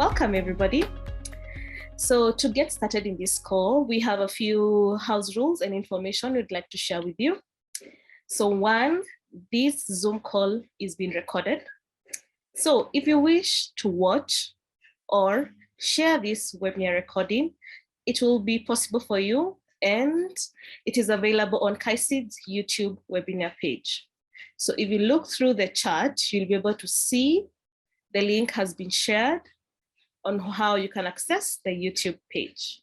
Welcome, everybody. So to get started in this call, we have a few house rules and information we'd like to share with you. So one, this Zoom call is being recorded. So if you wish to watch or share this webinar recording, it will be possible for you, and it is available on KAICIID's YouTube webinar page. So if you look through the chat, you'll be able to see the link has been shared on how you can access the YouTube page.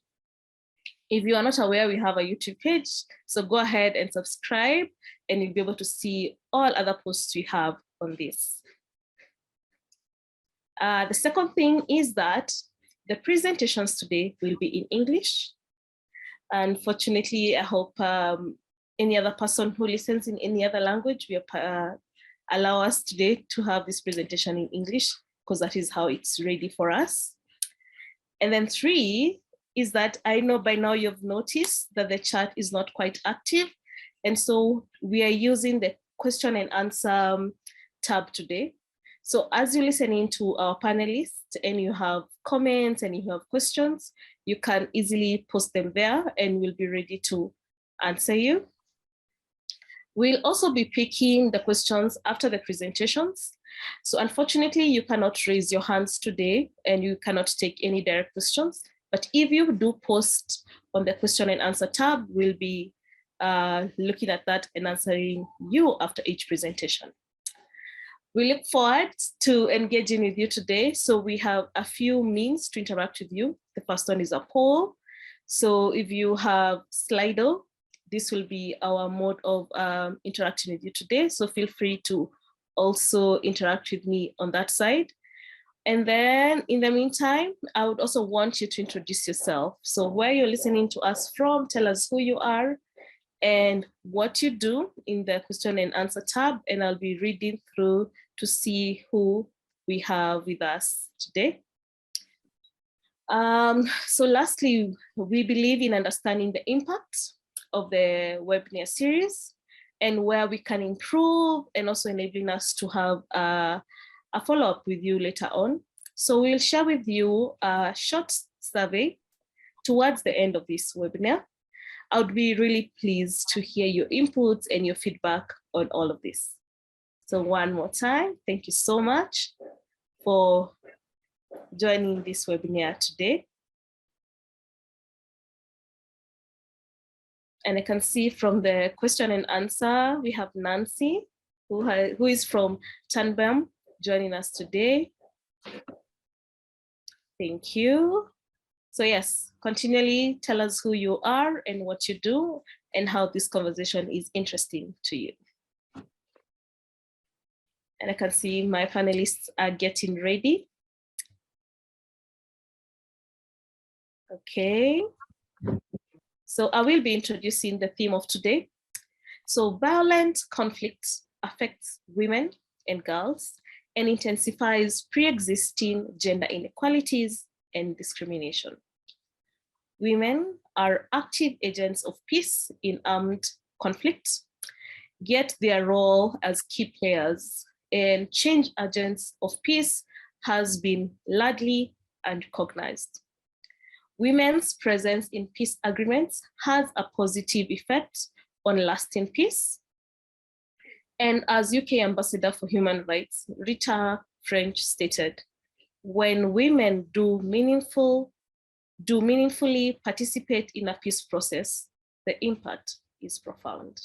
If you are not aware, we have a YouTube page, so go ahead and subscribe, and you'll be able to see all other posts we have on this. The second thing is that the presentations today will be in English. Unfortunately, I hope any other person who listens in any other language will allow us today to have this presentation in English, because that is how it's ready for us. And then 3 is that I know by now you've noticed that the chat is not quite active. And so we are using the question and answer tab today. So as you're listening to our panelists and you have comments and you have questions, you can easily post them there and we'll be ready to answer you. We'll also be picking the questions after the presentations. So unfortunately, you cannot raise your hands today and you cannot take any direct questions. But if you do post on the question and answer tab, we'll be looking at that and answering you after each presentation. We look forward to engaging with you today. So we have a few means to interact with you. The first one is a poll. So if you have Slido, this will be our mode of interacting with you today. So feel free to also interact with me on that side. And then in the meantime, I would also want you to introduce yourself. So where you're listening to us from, tell us who you are and what you do in the question and answer tab. And I'll be reading through to see who we have with us today. So lastly, we believe in understanding the impact of the webinar series and where we can improve, and also enabling us to have a follow-up with you later on. So we'll share with you a short survey towards the end of this webinar. I would be really pleased to hear your inputs and your feedback on all of this. So one more time, thank you so much for joining this webinar today. And I can see from the question and answer, we have Nancy, who is from Tanenbaum, joining us today. Thank you. So yes, continually tell us who you are and what you do and how this conversation is interesting to you. And I can see my panelists are getting ready. Okay. So I will be introducing the theme of today. So violent conflict affects women and girls and intensifies pre-existing gender inequalities and discrimination. Women are active agents of peace in armed conflict, yet their role as key players and change agents of peace has been largely unrecognized. Women's presence in peace agreements has a positive effect on lasting peace. And as UK Ambassador for Human Rights, Rita French stated, when women do meaningfully participate in a peace process, the impact is profound.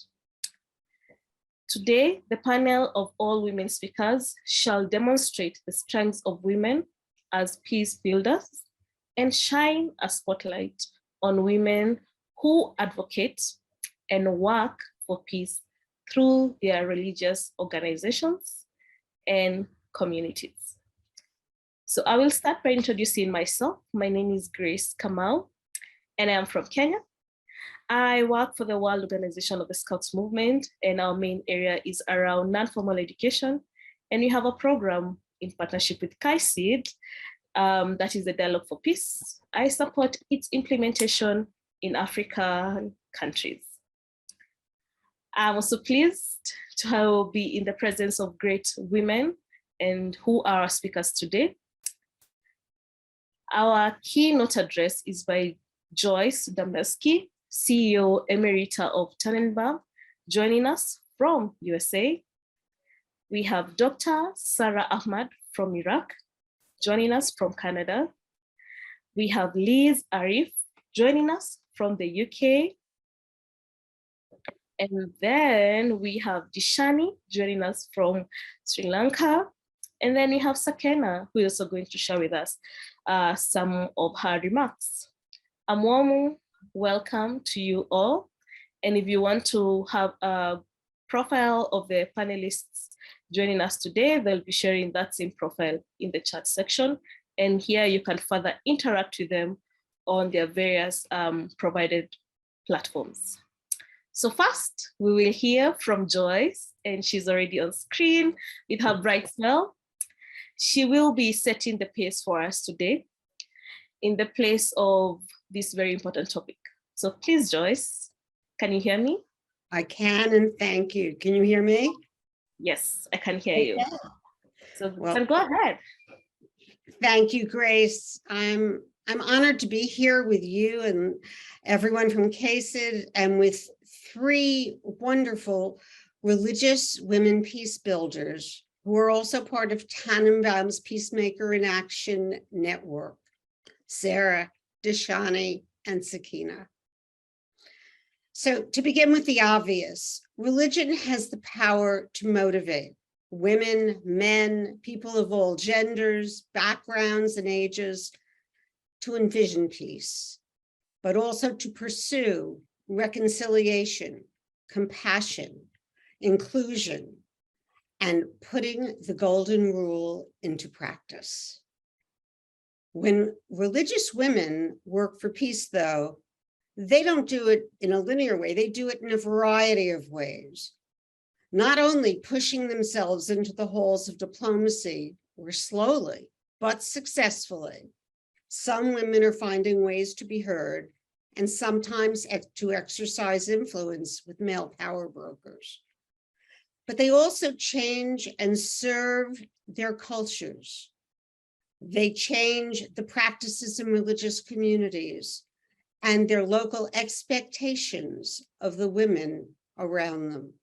Today, the panel of all women speakers shall demonstrate the strengths of women as peace builders and shine a spotlight on women who advocate and work for peace through their religious organizations and communities. So I will start by introducing myself. My name is Grace Kamau, and I am from Kenya. I work for the World Organization of the Scouts Movement, and our main area is around non-formal education. And we have a program in partnership with KAICIID, that is the Dialogue for Peace. I support its implementation in African countries. I'm also pleased to be in the presence of great women and who are our speakers today. Our keynote address is by Joyce Dambeski, CEO Emerita of Tanenbaum, joining us from USA. We have Dr. Sarah Ahmad from Iraq, joining us from Canada. We have Liz Arif joining us from the UK. And then we have Dishani joining us from Sri Lanka. And then we have Sakena, who is also going to share with us some of her remarks. A warm welcome to you all. And if you want to have a profile of the panelists joining us today, they'll be sharing that same profile in the chat section. And here you can further interact with them on their various provided platforms. So first, we will hear from Joyce, and she's already on screen with her bright smile. She will be setting the pace for us today in the place of this very important topic. So please, Joyce, can you hear me? I can, and thank you. Can you hear me? Yes, I can hear you. So then go ahead. Thank you, Grace. I'm honored to be here with you and everyone from KAICIID and with three wonderful religious women peace builders who are also part of Tanenbaum's Peacemaker in Action Network, Sarah, Dishani, and Sakina. So to begin with the obvious, religion has the power to motivate women, men, people of all genders, backgrounds, and ages to envision peace, but also to pursue reconciliation, compassion, inclusion, and putting the golden rule into practice. When religious women work for peace, though, they don't do it in a linear way. They do it in a variety of ways, not only pushing themselves into the halls of diplomacy, or slowly, but successfully. Some women are finding ways to be heard, and sometimes to exercise influence with male power brokers. But they also change and serve their cultures. They change the practices in religious communities and their local expectations of the women around them.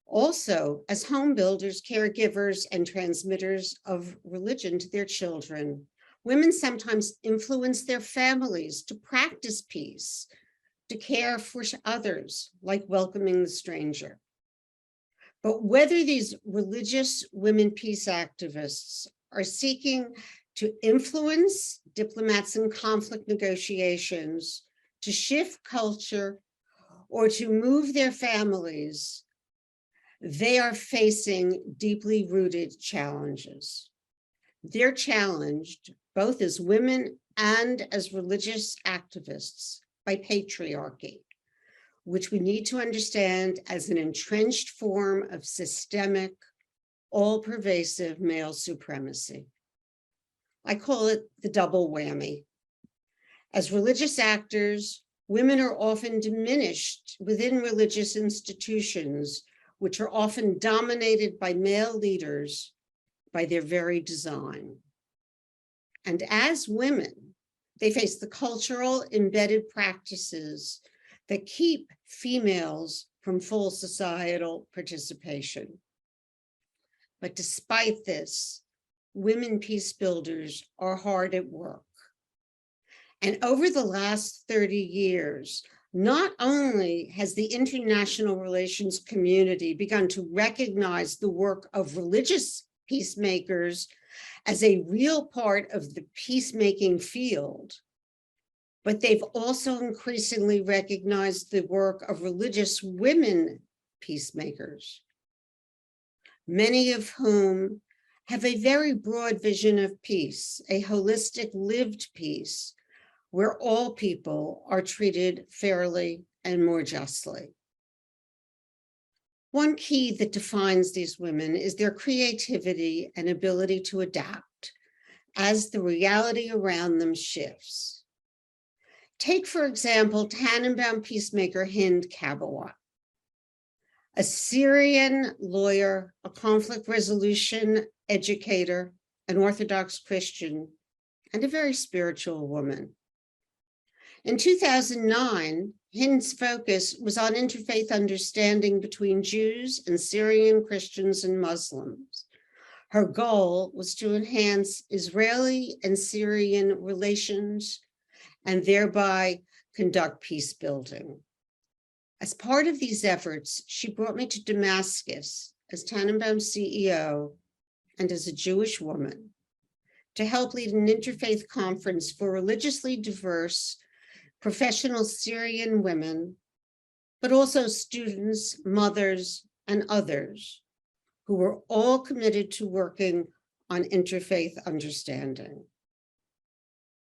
Also, as home builders, caregivers, and transmitters of religion to their children, women sometimes influence their families to practice peace, to care for others, like welcoming the stranger. But whether these religious women peace activists are seeking to influence diplomats in conflict negotiations, to shift culture, or to move their families, they are facing deeply rooted challenges. They're challenged both as women and as religious activists by patriarchy, which we need to understand as an entrenched form of systemic, all-pervasive male supremacy. I call it the double whammy. As religious actors, women are often diminished within religious institutions, which are often dominated by male leaders by their very design. And as women, they face the cultural embedded practices that keep females from full societal participation. But despite this, women peace builders are hard at work. And over the last 30 years, not only has the international relations community begun to recognize the work of religious peacemakers as a real part of the peacemaking field, but they've also increasingly recognized the work of religious women peacemakers, many of whom have a very broad vision of peace, a holistic lived peace, where all people are treated fairly and more justly. One key that defines these women is their creativity and ability to adapt as the reality around them shifts. Take, for example, Tanenbaum peacemaker Hind Kabawat, a Syrian lawyer, a conflict resolution educator, an Orthodox Christian, and a very spiritual woman. In 2009, Hind's focus was on interfaith understanding between Jews and Syrian Christians and Muslims. Her goal was to enhance Israeli and Syrian relations and thereby conduct peace building. As part of these efforts, she brought me to Damascus as Tanenbaum's CEO and as a Jewish woman to help lead an interfaith conference for religiously diverse professional Syrian women, but also students, mothers, and others who were all committed to working on interfaith understanding.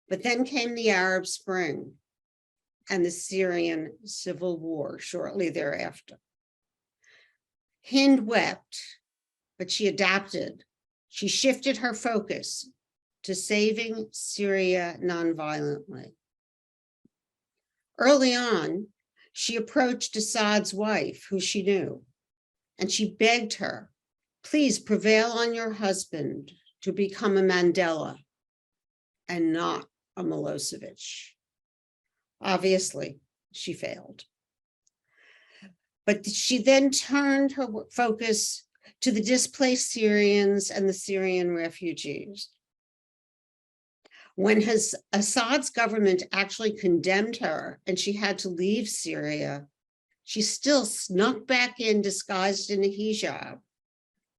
But then came the Arab Spring and the Syrian civil war shortly thereafter. Hind wept, but she adapted. She shifted her focus to saving Syria nonviolently. Early on, she approached Assad's wife, who she knew, and she begged her, please prevail on your husband to become a Mandela and not a Milosevic. Obviously, she failed. But she then turned her focus to the displaced Syrians and the Syrian refugees. When Assad's government actually condemned her and she had to leave Syria, she still snuck back in disguised in a hijab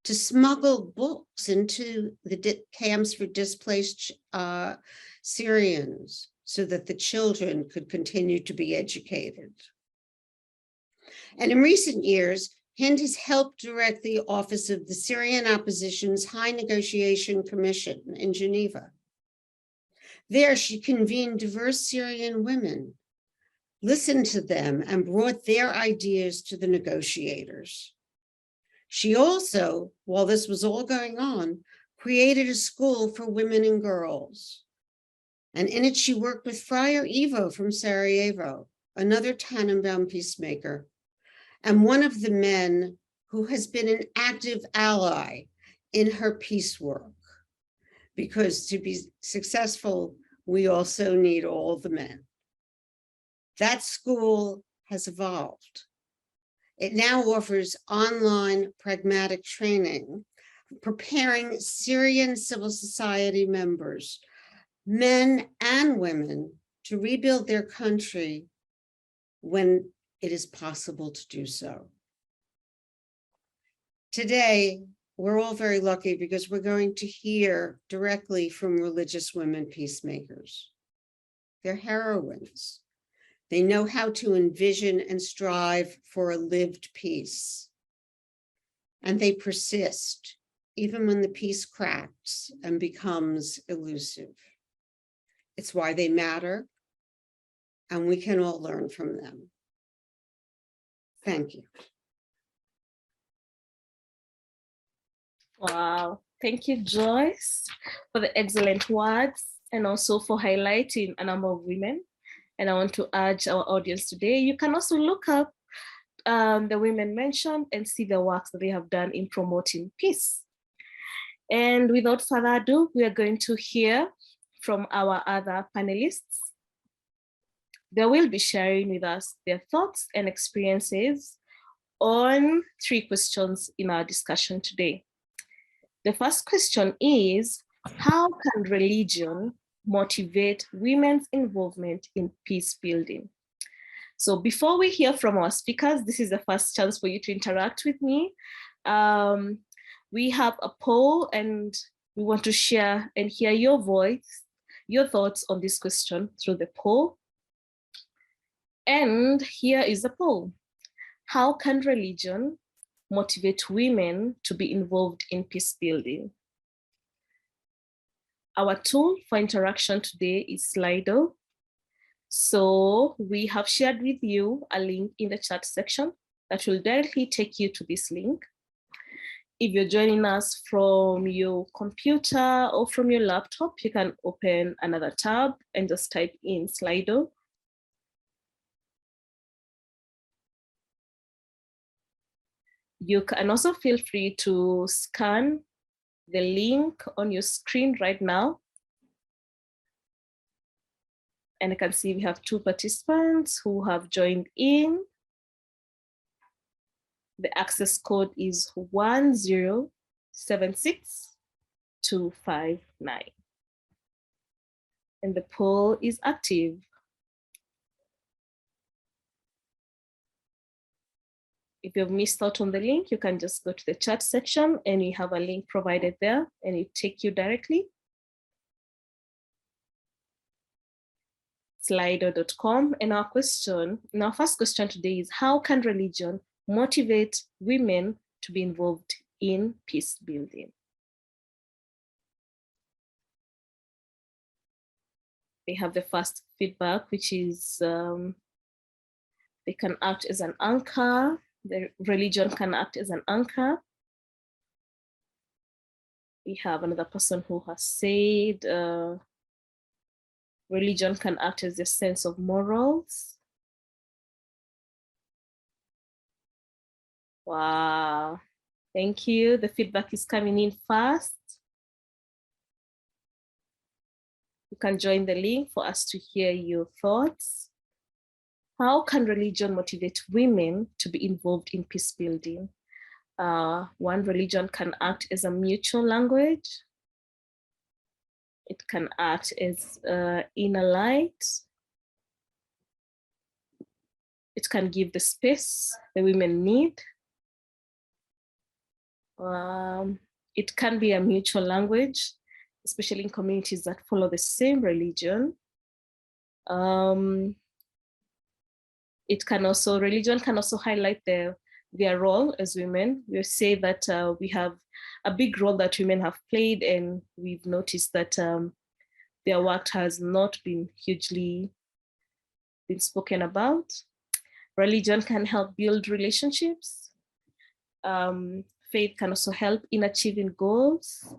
to smuggle books into the camps for displaced Syrians so that the children could continue to be educated. And in recent years, Hind has helped direct the office of the Syrian Opposition's High Negotiation Commission in Geneva. There, she convened diverse Syrian women, listened to them, and brought their ideas to the negotiators. She also, while this was all going on, created a school for women and girls. And in it, she worked with Friar Ivo from Sarajevo, another Tanenbaum peacemaker, and one of the men who has been an active ally in her peace work. Because to be successful, we also need all the men. That school has evolved. It now offers online pragmatic training, preparing Syrian civil society members, men and women, to rebuild their country when it is possible to do so. Today, we're all very lucky because we're going to hear directly from religious women peacemakers. They're heroines. They know how to envision and strive for a lived peace. And they persist, even when the peace cracks and becomes elusive. It's why they matter, and we can all learn from them. Thank you. Wow, thank you, Joyce, for the excellent words and also for highlighting a number of women. And I want to urge our audience today, you can also look up the women mentioned and see the works that they have done in promoting peace. And without further ado, we are going to hear from our other panelists. They will be sharing with us their thoughts and experiences on 3 questions in our discussion today. The first question is, how can religion motivate women's involvement in peace building? So before we hear from our speakers, this is the first chance for you to interact with me. We have a poll and we want to share and hear your voice, your thoughts on this question through the poll. And here is the poll. How can religion motivate women to be involved in peace building? Our tool for interaction today is Slido. So we have shared with you a link in the chat section that will directly take you to this link. If you're joining us from your computer or from your laptop, you can open another tab and just type in Slido. You can also feel free to scan the link on your screen right now. And I can see we have 2 participants who have joined in. The access code is 1076259. And the poll is active. If you've missed out on the link, you can just go to the chat section and we have a link provided there and it take you directly. Slido.com. And our first question today is, how can religion motivate women to be involved in peace building? They have the first feedback, which is they can act as an anchor. The religion can act as an anchor. We have another person who has said religion can act as a sense of morals. Wow, thank you. The feedback is coming in fast. You can join the link for us to hear your thoughts. How can religion motivate women to be involved in peace building? One, religion can act as a mutual language. It can act as inner light. It can give the space the women need. It can be a mutual language, especially in communities that follow the same religion. Religion can also highlight their role as women. We say that we have a big role that women have played, and we've noticed that their work has not been hugely been spoken about. Religion can help build relationships. Faith can also help in achieving goals.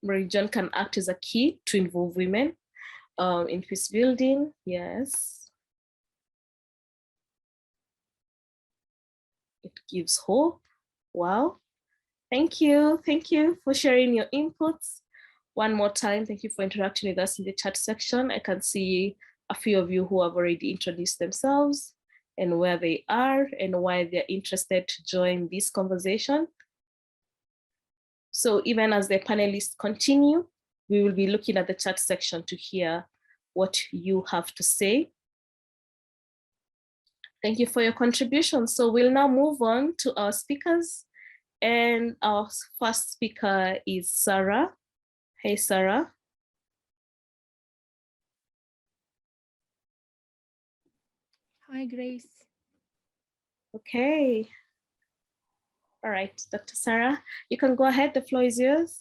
Religion can act as a key to involve women in peace building. Yes. It gives hope. Wow. Thank you. Thank you for sharing your inputs. One more time, thank you for interacting with us in the chat section. I can see a few of you who have already introduced themselves and where they are and why they're interested to join this conversation. So even as the panelists continue, we will be looking at the chat section to hear what you have to say. Thank you for your contribution. So we'll now move on to our speakers. And our first speaker is Sarah. Hey, Sarah. Hi, Grace. Okay. All right, Dr. Sarah, you can go ahead. The floor is yours.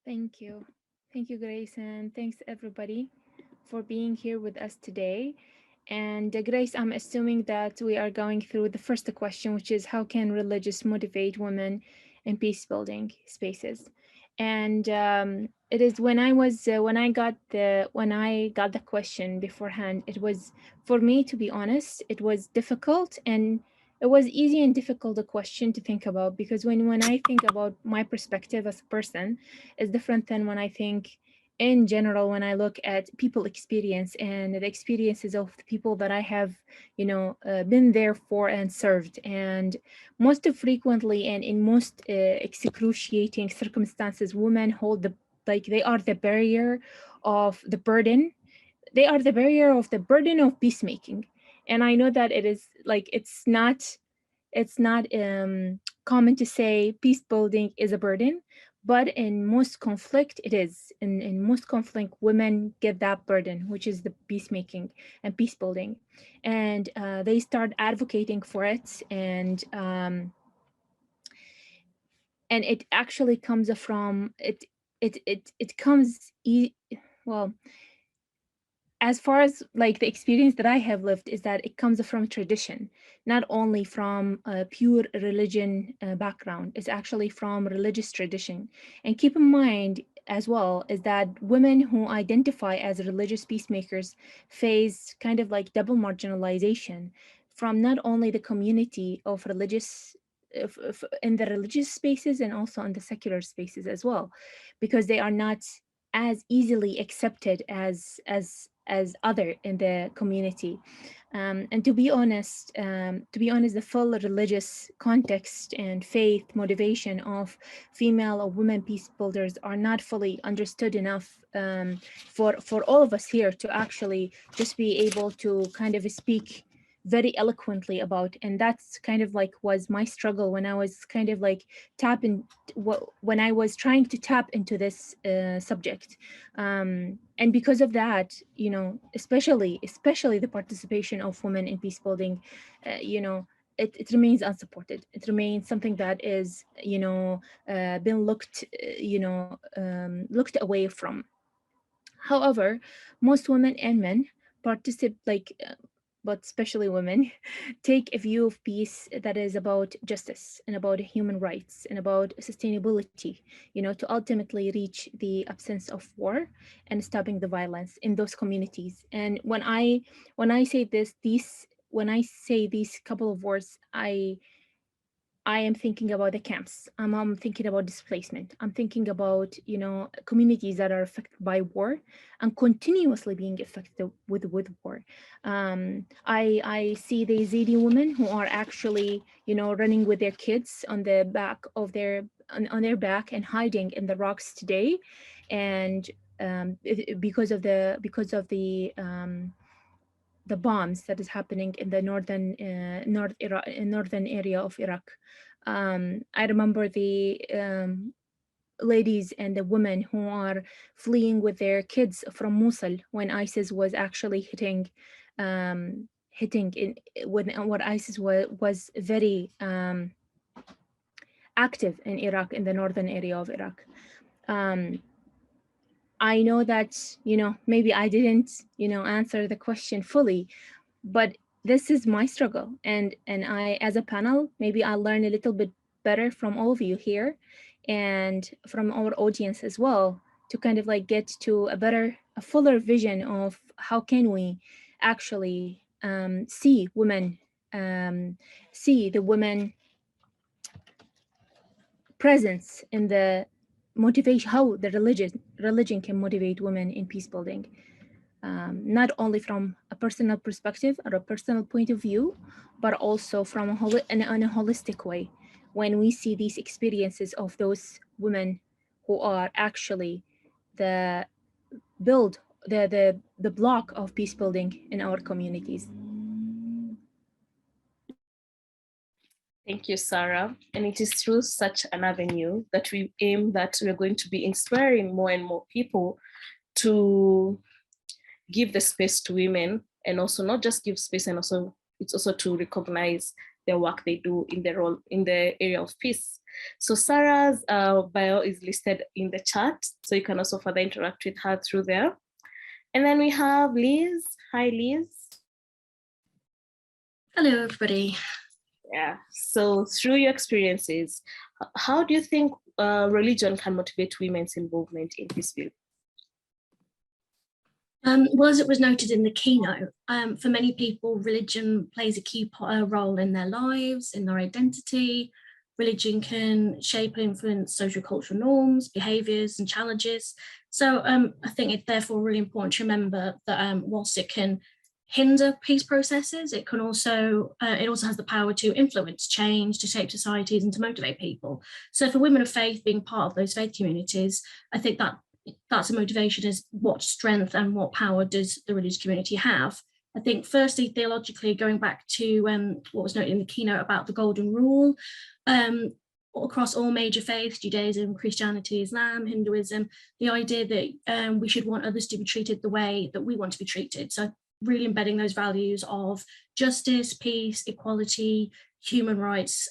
Thank you. Thank you, Grace, and thanks everybody for being here with us today. And Grace, I'm assuming that we are going through the first question, which is how can religious motivate women in peace building spaces? And it is when I got the question beforehand, it was, for me, to be honest, it was difficult, and it was easy and difficult a question to think about, because when I think about my perspective as a person is different than when I think in general, when I look at people experience and the experiences of the people that I have, been there for and served. And most frequently and in most excruciating circumstances, women hold they are the barrier of the burden. They are the barrier of the burden of peacemaking. And I know that it is it's not common to say peace building is a burden, but in most conflict it is. In most conflict, women get that burden, which is the peacemaking and peace building, and they start advocating for it, and it actually comes from it. It comes well, as far as like the experience that I have lived, is that it comes from tradition, not only from a pure religion background. It's actually from religious tradition. And keep in mind as well is that women who identify as religious peacemakers face kind of like double marginalization, from not only the community of religious in the religious spaces and also in the secular spaces as well, because they are not as easily accepted as other in the community. And to be honest, the full religious context and faith motivation of female or women peace builders are not fully understood enough for all of us here to actually just be able to kind of speak very eloquently about. And that's kind of like was my struggle when I was kind of like when I was trying to tap into this subject. And because of that, you know, especially the participation of women in peace building, you know, it remains unsupported. It remains something that is, you know, been looked away from. However, most women and men participate, but especially women, take a view of peace that is about justice and about human rights and about sustainability, you know, to ultimately reach the absence of war and stopping the violence in those communities. And when I say these couple of words, I am thinking about the camps. I'm thinking about displacement. I'm thinking about, you know, communities that are affected by war and continuously being affected with war. I see the Yazidi women who are actually, you know, running with their kids on the back of on their back and hiding in the rocks today, and because of the bombs that is happening in the northern area of Iraq. I remember the ladies and the women who are fleeing with their kids from Mosul when ISIS was actually hitting in when what ISIS was very active in Iraq, in the northern area of Iraq. I know that, you know, maybe I didn't, you know, answer the question fully, but this is my struggle. And I, as a panel, maybe I'll learn a little bit better from all of you here and from our audience as well, to kind of like get to a fuller vision of how can we actually see the women presence in the motivation, how the religion can motivate women in peace building, not only from a personal perspective or a personal point of view, but also from in a holistic way, when we see these experiences of those women who are actually the block of peace building in our communities. Thank you, Sarah. And it is through such an avenue that we aim that we're going to be inspiring more and more people to give the space to women, and also not just give space, and also it's also to recognize the work they do in the role in the area of peace. So Sarah's bio is listed in the chat, so you can also further interact with her through there. And then we have Liz. Hi, Liz. Hello, everybody. Yeah, so through your experiences, how do you think religion can motivate women's involvement in peace building? Well, as it was noted in the keynote, for many people, religion plays a key role in their lives, in their identity. Religion can shape and influence social cultural norms, behaviours and challenges. So I think it's therefore really important to remember that whilst it can hinder peace processes, it also has the power to influence change, to shape societies and to motivate people. So for women of faith being part of those faith communities, I think that's a motivation, is what strength and what power does the religious community have. I think firstly, theologically, going back to what was noted in the keynote about the golden rule, across all major faiths, Judaism, Christianity, Islam, Hinduism, the idea that we should want others to be treated the way that we want to be treated. So really embedding those values of justice, peace, equality, human rights.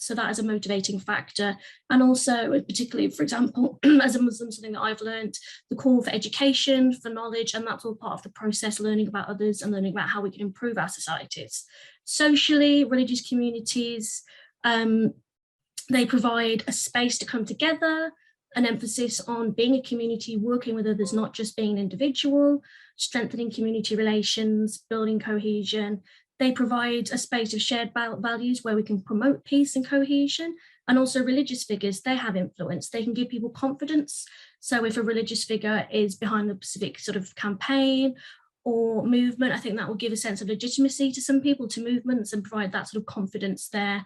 So that is a motivating factor. And also, particularly, for example, as a Muslim, something that I've learned, the call for education, for knowledge, and that's all part of the process, learning about others and learning about how we can improve our societies. Socially, religious communities, they provide a space to come together, an emphasis on being a community, working with others, not just being an individual, strengthening community relations, building cohesion. They provide a space of shared values where we can promote peace and cohesion. And also religious figures, they have influence. They can give people confidence. So if a religious figure is behind a specific sort of campaign or movement, I think that will give a sense of legitimacy to some people, to movements, and provide that sort of confidence there.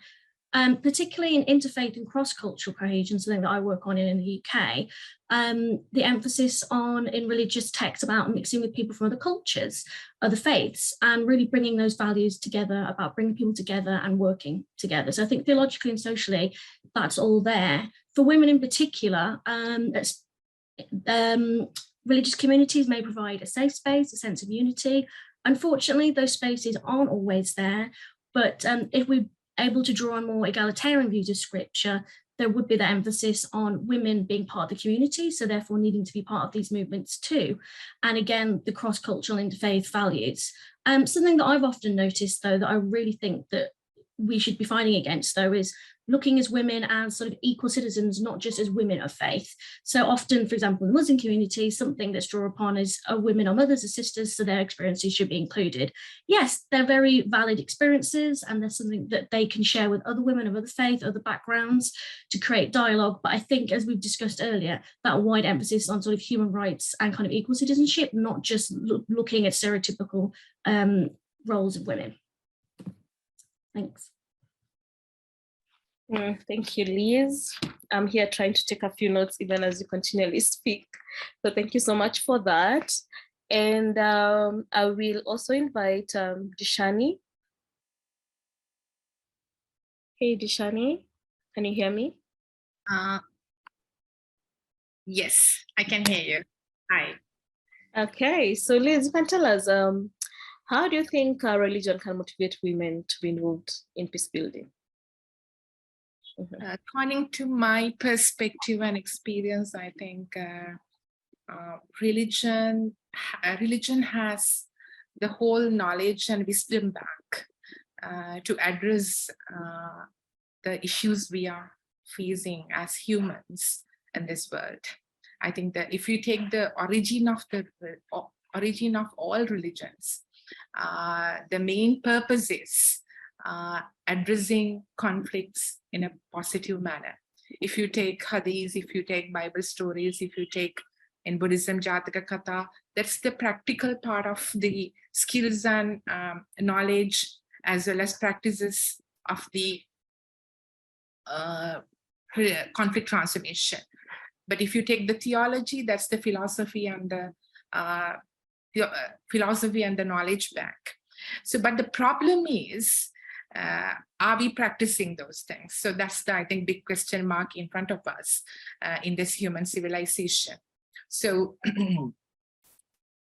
Particularly in interfaith and cross-cultural cohesion, something that I work on in the UK, the emphasis in religious texts about mixing with people from other cultures, other faiths, and really bringing those values together, about bringing people together and working together. So I think theologically and socially, that's all there. For women in particular, religious communities may provide a safe space, a sense of unity. Unfortunately, those spaces aren't always there, but if we're able to draw on more egalitarian views of scripture, there would be that emphasis on women being part of the community, so therefore needing to be part of these movements too. And again, the cross-cultural interfaith values. Something that I've often noticed, though, that I really think that we should be fighting against, though, is looking as women as sort of equal citizens, not just as women of faith. So often, for example, in the Muslim community, something that's drawn upon is women or mothers or sisters, so their experiences should be included. Yes, they're very valid experiences, and there's something that they can share with other women of other faith, other backgrounds, to create dialogue. But I think, as we've discussed earlier, that wide emphasis on sort of human rights and kind of equal citizenship, not just looking at stereotypical roles of women. Thanks. Thank you, Liz. I'm here trying to take a few notes even as you continually speak. So thank you so much for that. And I will also invite Dishani. Hey, Dishani, can you hear me? Yes, I can hear you. Hi. Okay, so Liz, you can tell us, how do you think religion can motivate women to be involved in peace building? According to my perspective and experience, I think religion has the whole knowledge and wisdom back to address the issues we are facing as humans in this world. I think that if you take the origin of all religions, the main purpose is addressing conflicts in a positive manner. If you take hadiths, if you take Bible stories, if you take in Buddhism, Jataka Katha, that's the practical part of the skills and knowledge as well as practices of the conflict transformation. But if you take the theology, that's the philosophy and the knowledge back. So, but the problem is, are we practicing those things? So that's the, I think, big question mark in front of us in this human civilization. So,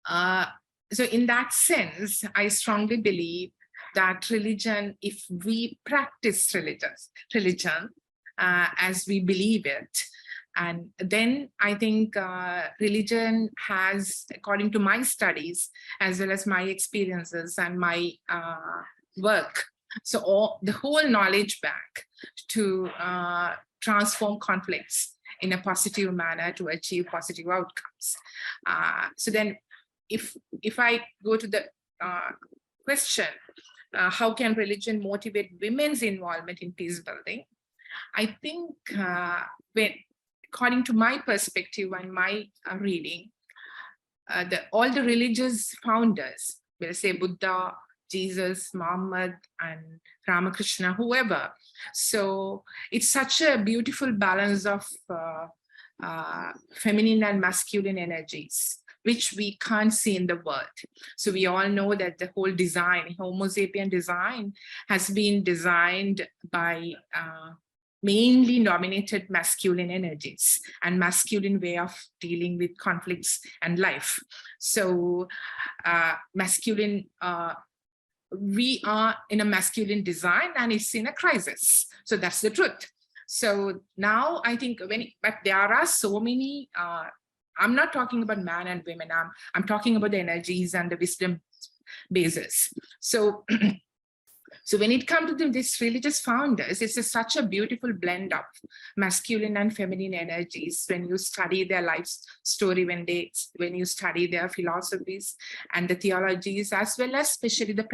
so in that sense, I strongly believe that religion, if we practice religion as we believe it, and then I think religion has, according to my studies, as well as my experiences and my work, so the whole knowledge back to transform conflicts in a positive manner to achieve positive outcomes. So then if I go to the question, how can religion motivate women's involvement in peace building? I think according to my perspective and my reading, all the religious founders, we'll say Buddha, Jesus, Muhammad, and Ramakrishna, whoever. So it's such a beautiful balance of feminine and masculine energies, which we can't see in the world. So we all know that the whole design, Homo sapien design, has been designed by mainly dominated masculine energies and masculine way of dealing with conflicts and life. So masculine, we are in a masculine design and it's in a crisis. So that's the truth. So now I think but there are so many, I'm not talking about man and women, I'm talking about the energies and the wisdom bases. So so when it comes to these religious founders, it's such a beautiful blend of masculine and feminine energies when you study their life story, when you study their philosophies and the theologies, as well as especially the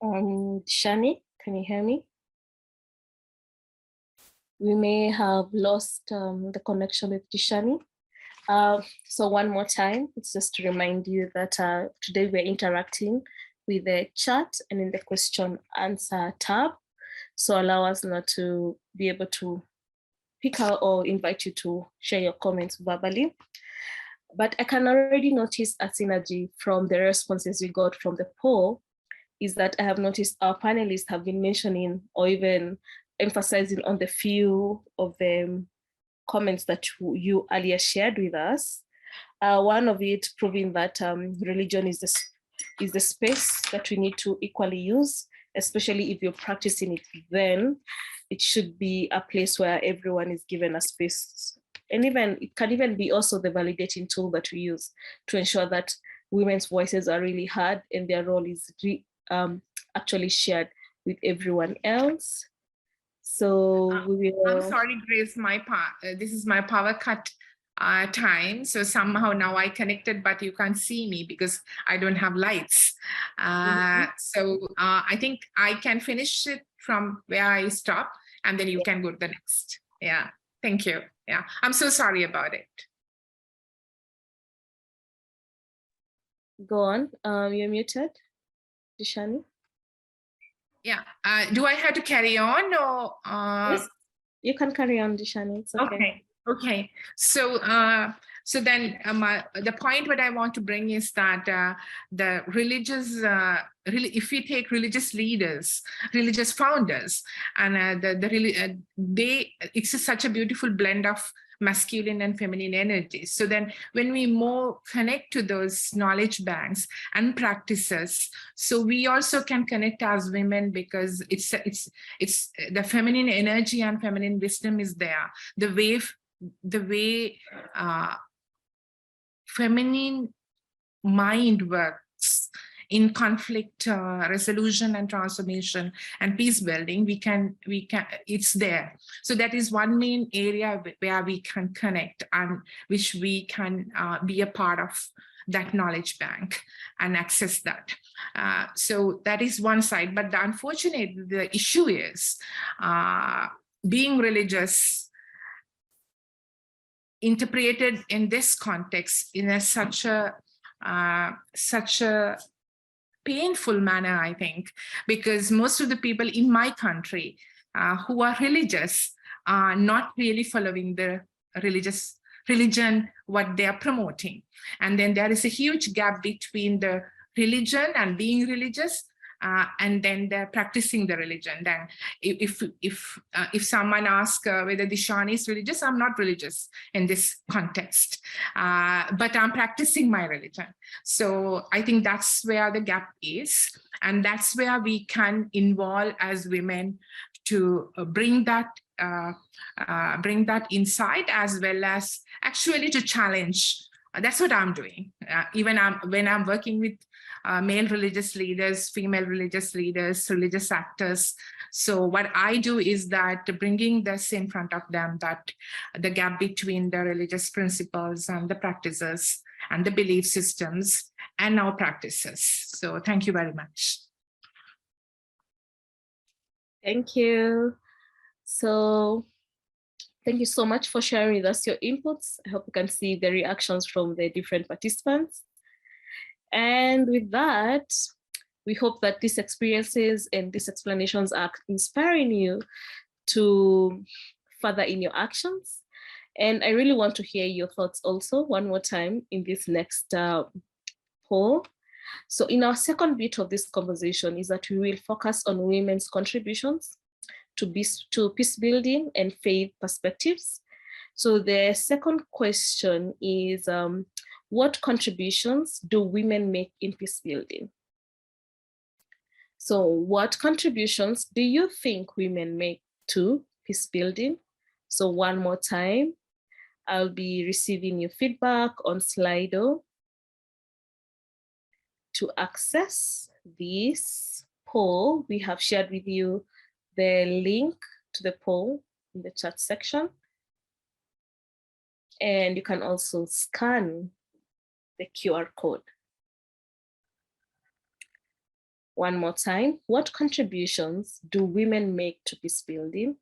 Shani, can you hear me? We may have lost the connection with Dishani. So one more time, it's just to remind you that today we're interacting with the chat and in the question answer tab. So allow us not to be able to pick out or invite you to share your comments verbally. But I can already notice a synergy from the responses we got from the poll, is that I have noticed our panelists have been mentioning or even emphasizing on the few of the comments that you earlier shared with us. One of it proving that religion is the space that we need to equally use, especially if you're practicing it, then it should be a place where everyone is given a space. And even it can even be also the validating tool that we use to ensure that women's voices are really heard and their role is actually shared with everyone else. So we will. I'm sorry, Grace, this is my power cut time. So somehow now I connected, but you can't see me because I don't have lights. So I think I can finish it from where I stopped and then you can go to the next. Yeah, thank you. Yeah, I'm so sorry about it. Go on, you're muted, Dishani. Yeah, do I have to carry on or? Yes, you can carry on, Dishani, it's okay. Okay. So, so then the point what I want to bring is that the religious, if we take religious leaders, religious founders, and it's such a beautiful blend of masculine and feminine energies. So then when we more connect to those knowledge banks and practices, so we also can connect as women because it's the feminine energy and feminine wisdom is there. The way feminine mind works in conflict resolution and transformation and peace building, we can it's there. So that is one main area where we can connect and which we can be a part of that knowledge bank and access that. So that is one side, but unfortunately the issue is being religious interpreted in this context in such a painful manner, I think, because most of the people in my country who are religious are not really following the religion, what they are promoting. And then there is a huge gap between the religion and being religious and then they're practicing the religion. Then if someone asks whether Dishani is religious, I'm not religious in this context, but I'm practicing my religion. So I think that's where the gap is. And that's where we can involve as women to bring that insight as well as actually to challenge. That's what I'm doing. Even when I'm working with male religious leaders, female religious leaders, religious actors. So what I do is that bringing this in front of them, that the gap between the religious principles and the practices and the belief systems and our practices. So thank you very much. Thank you. So thank you so much for sharing with us your inputs. I hope you can see the reactions from the different participants. And with that, we hope that these experiences and these explanations are inspiring you to further in your actions. And I really want to hear your thoughts also one more time in this next poll. So in our second bit of this conversation is that we will focus on women's contributions to peace building and faith perspectives. So the second question is, what contributions do women make in peace building? So what contributions do you think women make to peace building? So one more time, I'll be receiving your feedback on Slido. To access this poll, we have shared with you the link to the poll in the chat section. And you can also scan the QR code. One more time, what contributions do women make to peace building?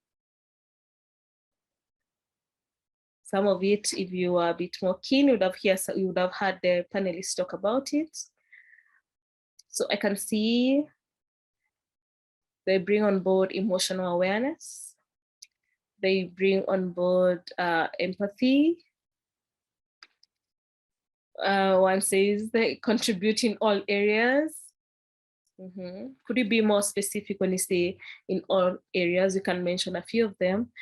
Some of it, if you are a bit more keen, you would have heard the panelists talk about it. So I can see they bring on board emotional awareness. They bring on board empathy. One says they contribute in all areas. Could you be more specific when you say in all areas? You can mention a few of them.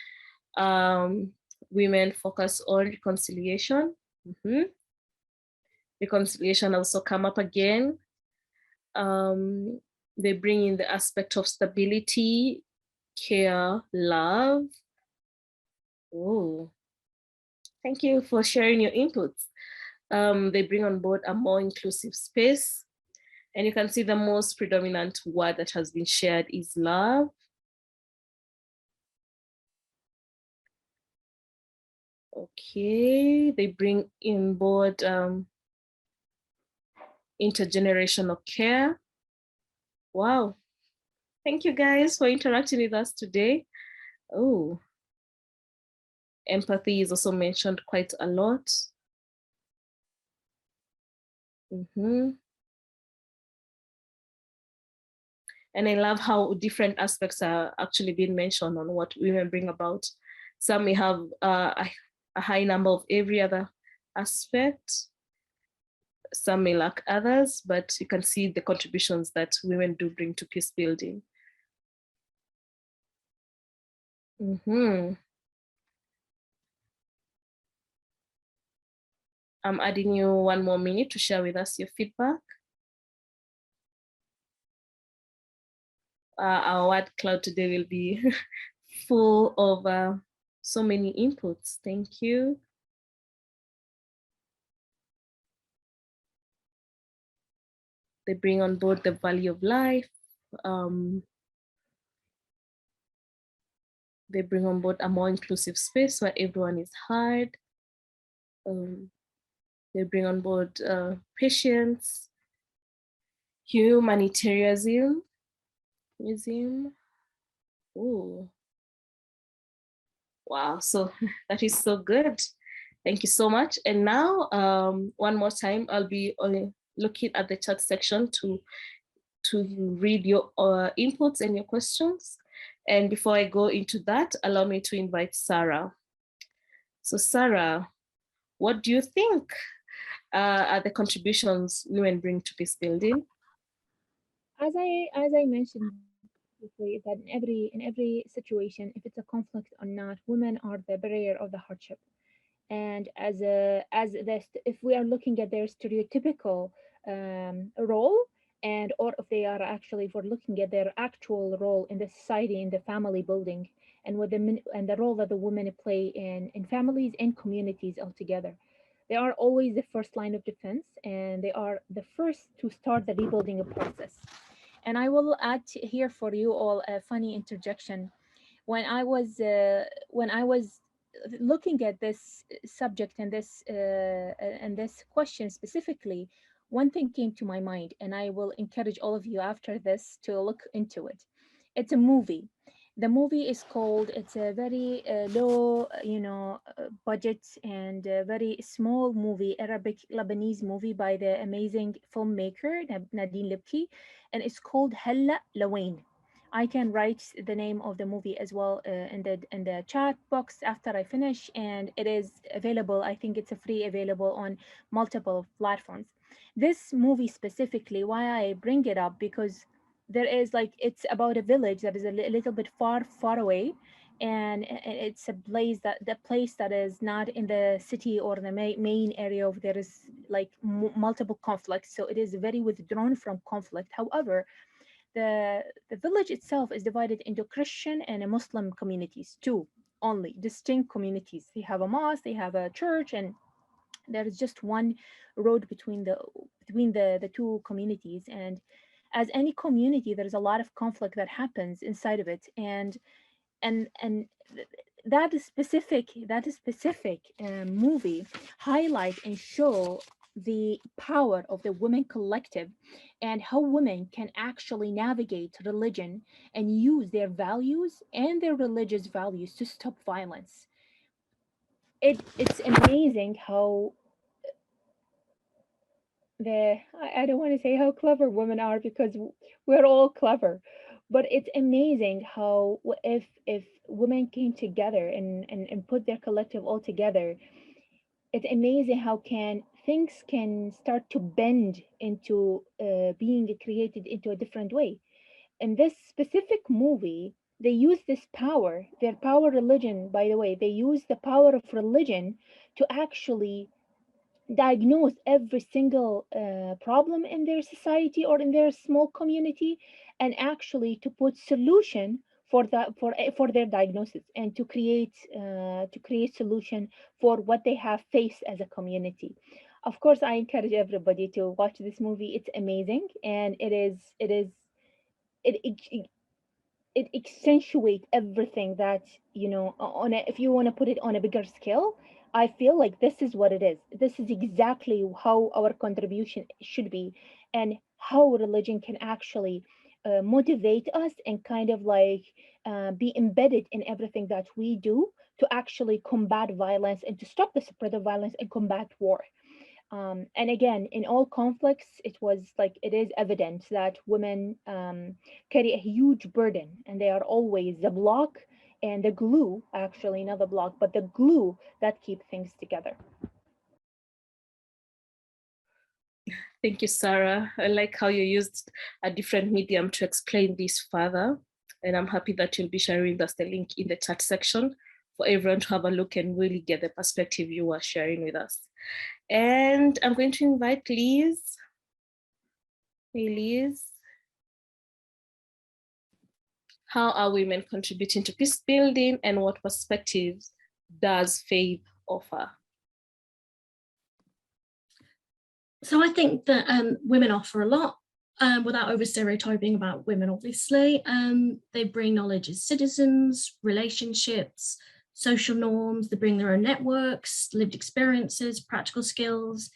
Women focus on reconciliation. Reconciliation also come up again. They bring in the aspect of stability, care, love. Oh, thank you for sharing your inputs. They bring on board a more inclusive space. And you can see the most predominant word that has been shared is love. Okay, they bring in board intergenerational care. Wow. Thank you guys for interacting with us today. Oh, empathy is also mentioned quite a lot. And I love how different aspects are actually being mentioned on what women bring about. Some may have a high number of every other aspect. Some may lack others, but you can see the contributions that women do bring to peace building. I'm adding you 1 more minute to share with us your feedback. Our word cloud today will be full of so many inputs. Thank you. They bring on board the value of life. They bring on board a more inclusive space where everyone is heard. They bring on board patience, humanitarianism. Ooh. Wow, so that is so good. Thank you so much. And now, one more time, I'll be looking at the chat section to read your inputs and your questions. And before I go into that, allow me to invite Sarah. So Sarah, what do you think are the contributions women bring to peace building? As I mentioned before, that in every situation, if it's a conflict or not, women are the barrier of the hardship. And if we are looking at their stereotypical role, and or if they are actually, if we're looking at their actual role in the society, in the family building, and the role that the women play in families and communities altogether, they are always the first line of defense, and they are the first to start the rebuilding process. And I will add here for you all a funny interjection. When I was looking at this subject and this question specifically, one thing came to my mind, and I will encourage all of you after this to look into it. It's a movie. The movie is called, it's a very low, budget and very small movie, Arabic Lebanese movie by the amazing filmmaker Nadine Libki, and it's called Halla Lawain. I can write the name of the movie as well in the chat box after I finish, and it is available. I think it's a free available on multiple platforms. This movie specifically, why I bring it up, because there is it's about a village that is a little bit far away, and it's a place that is not in the city or the main area of, there is multiple conflicts, so it is very withdrawn from conflict. However, the village itself is divided into Christian and Muslim communities, two only distinct communities. They have a mosque, they have a church, and there is just one road between the two communities. And as any community, there is a lot of conflict that happens inside of it, and that specific movie highlight and show the power of the women collective and how women can actually navigate religion and use their values and their religious values to stop violence. It's amazing how I don't want to say how clever women are because we're all clever, but it's amazing how if women came together and put their collective all together, it's amazing how can things can start to bend into being created into a different way. In this specific movie, they use this power, their power religion, by the way, they use the power of religion to actually diagnose every single problem in their society or in their small community, and actually to put solution for that for their diagnosis, and to create solution for what they have faced as a community. Of course, I encourage everybody to watch this movie. It's amazing, and it it accentuates everything that, you know, on a, if you want to put it on a bigger scale, I feel like this is what it is. This is exactly how our contribution should be, and how religion can actually motivate us and kind of like be embedded in everything that we do to actually combat violence and to stop the spread of violence and combat war. And again, in all conflicts, it was like it is evident that women carry a huge burden, and they are always the block and the glue, actually, not the block, but the glue that keep things together. Thank you, Sarah. I like how you used a different medium to explain this further. And I'm happy that you'll be sharing us the link in the chat section for everyone to have a look and really get the perspective you are sharing with us. And I'm going to invite Liz. Hey, Liz. How are women contributing to peace building, and what perspectives does faith offer? So I think that women offer a lot without over stereotyping about women, obviously. They bring knowledge as citizens, relationships, social norms. They bring their own networks, lived experiences, practical skills,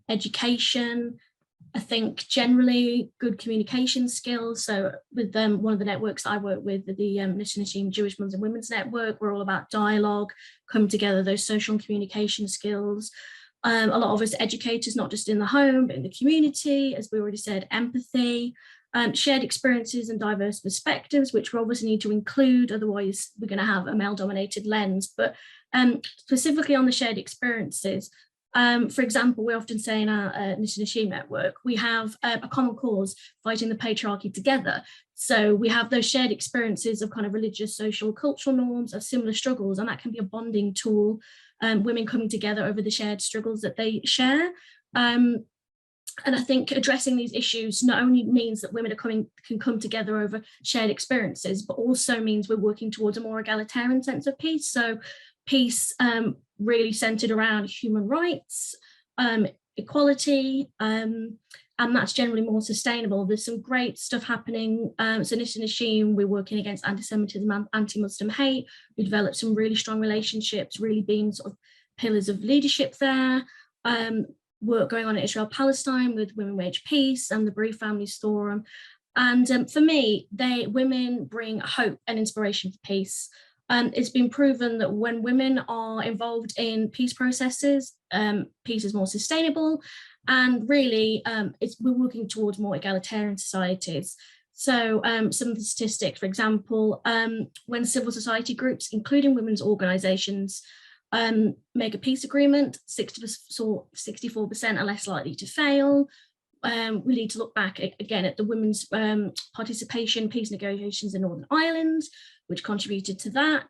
education. I think generally good communication skills. So with one of the networks that I work with, the Nishim Jewish Muslim Women's Network, we're all about dialogue, come together, those social and communication skills. A lot of us educators, not just in the home, but in the community, as we already said, empathy, shared experiences and diverse perspectives, which we obviously need to include, otherwise we're going to have a male-dominated lens. But specifically on the shared experiences, for example, we often say in our Nishim network, we have a common cause, fighting the patriarchy together. So we have those shared experiences of kind of religious, social, cultural norms, of similar struggles, and that can be a bonding tool. Women coming together over the shared struggles that they share. And I think addressing these issues not only means that women can come together over shared experiences, but also means we're working towards a more egalitarian sense of peace. So peace really centered around human rights, equality, and that's generally more sustainable. There's some great stuff happening. So Nishim, we're working against anti-Semitism and anti-Muslim hate. We developed some really strong relationships, really being sort of pillars of leadership there. Work going on in Israel-Palestine with Women Wage Peace and the Bereaved Families Forum. And for me, women bring hope and inspiration for peace. It's been proven that when women are involved in peace processes, peace is more sustainable, and really we're working towards more egalitarian societies. So some of the statistics, for example, when civil society groups, including women's organisations, make a peace agreement, 64% are less likely to fail. We need to look back again at the women's participation, peace negotiations in Northern Ireland, which contributed to that.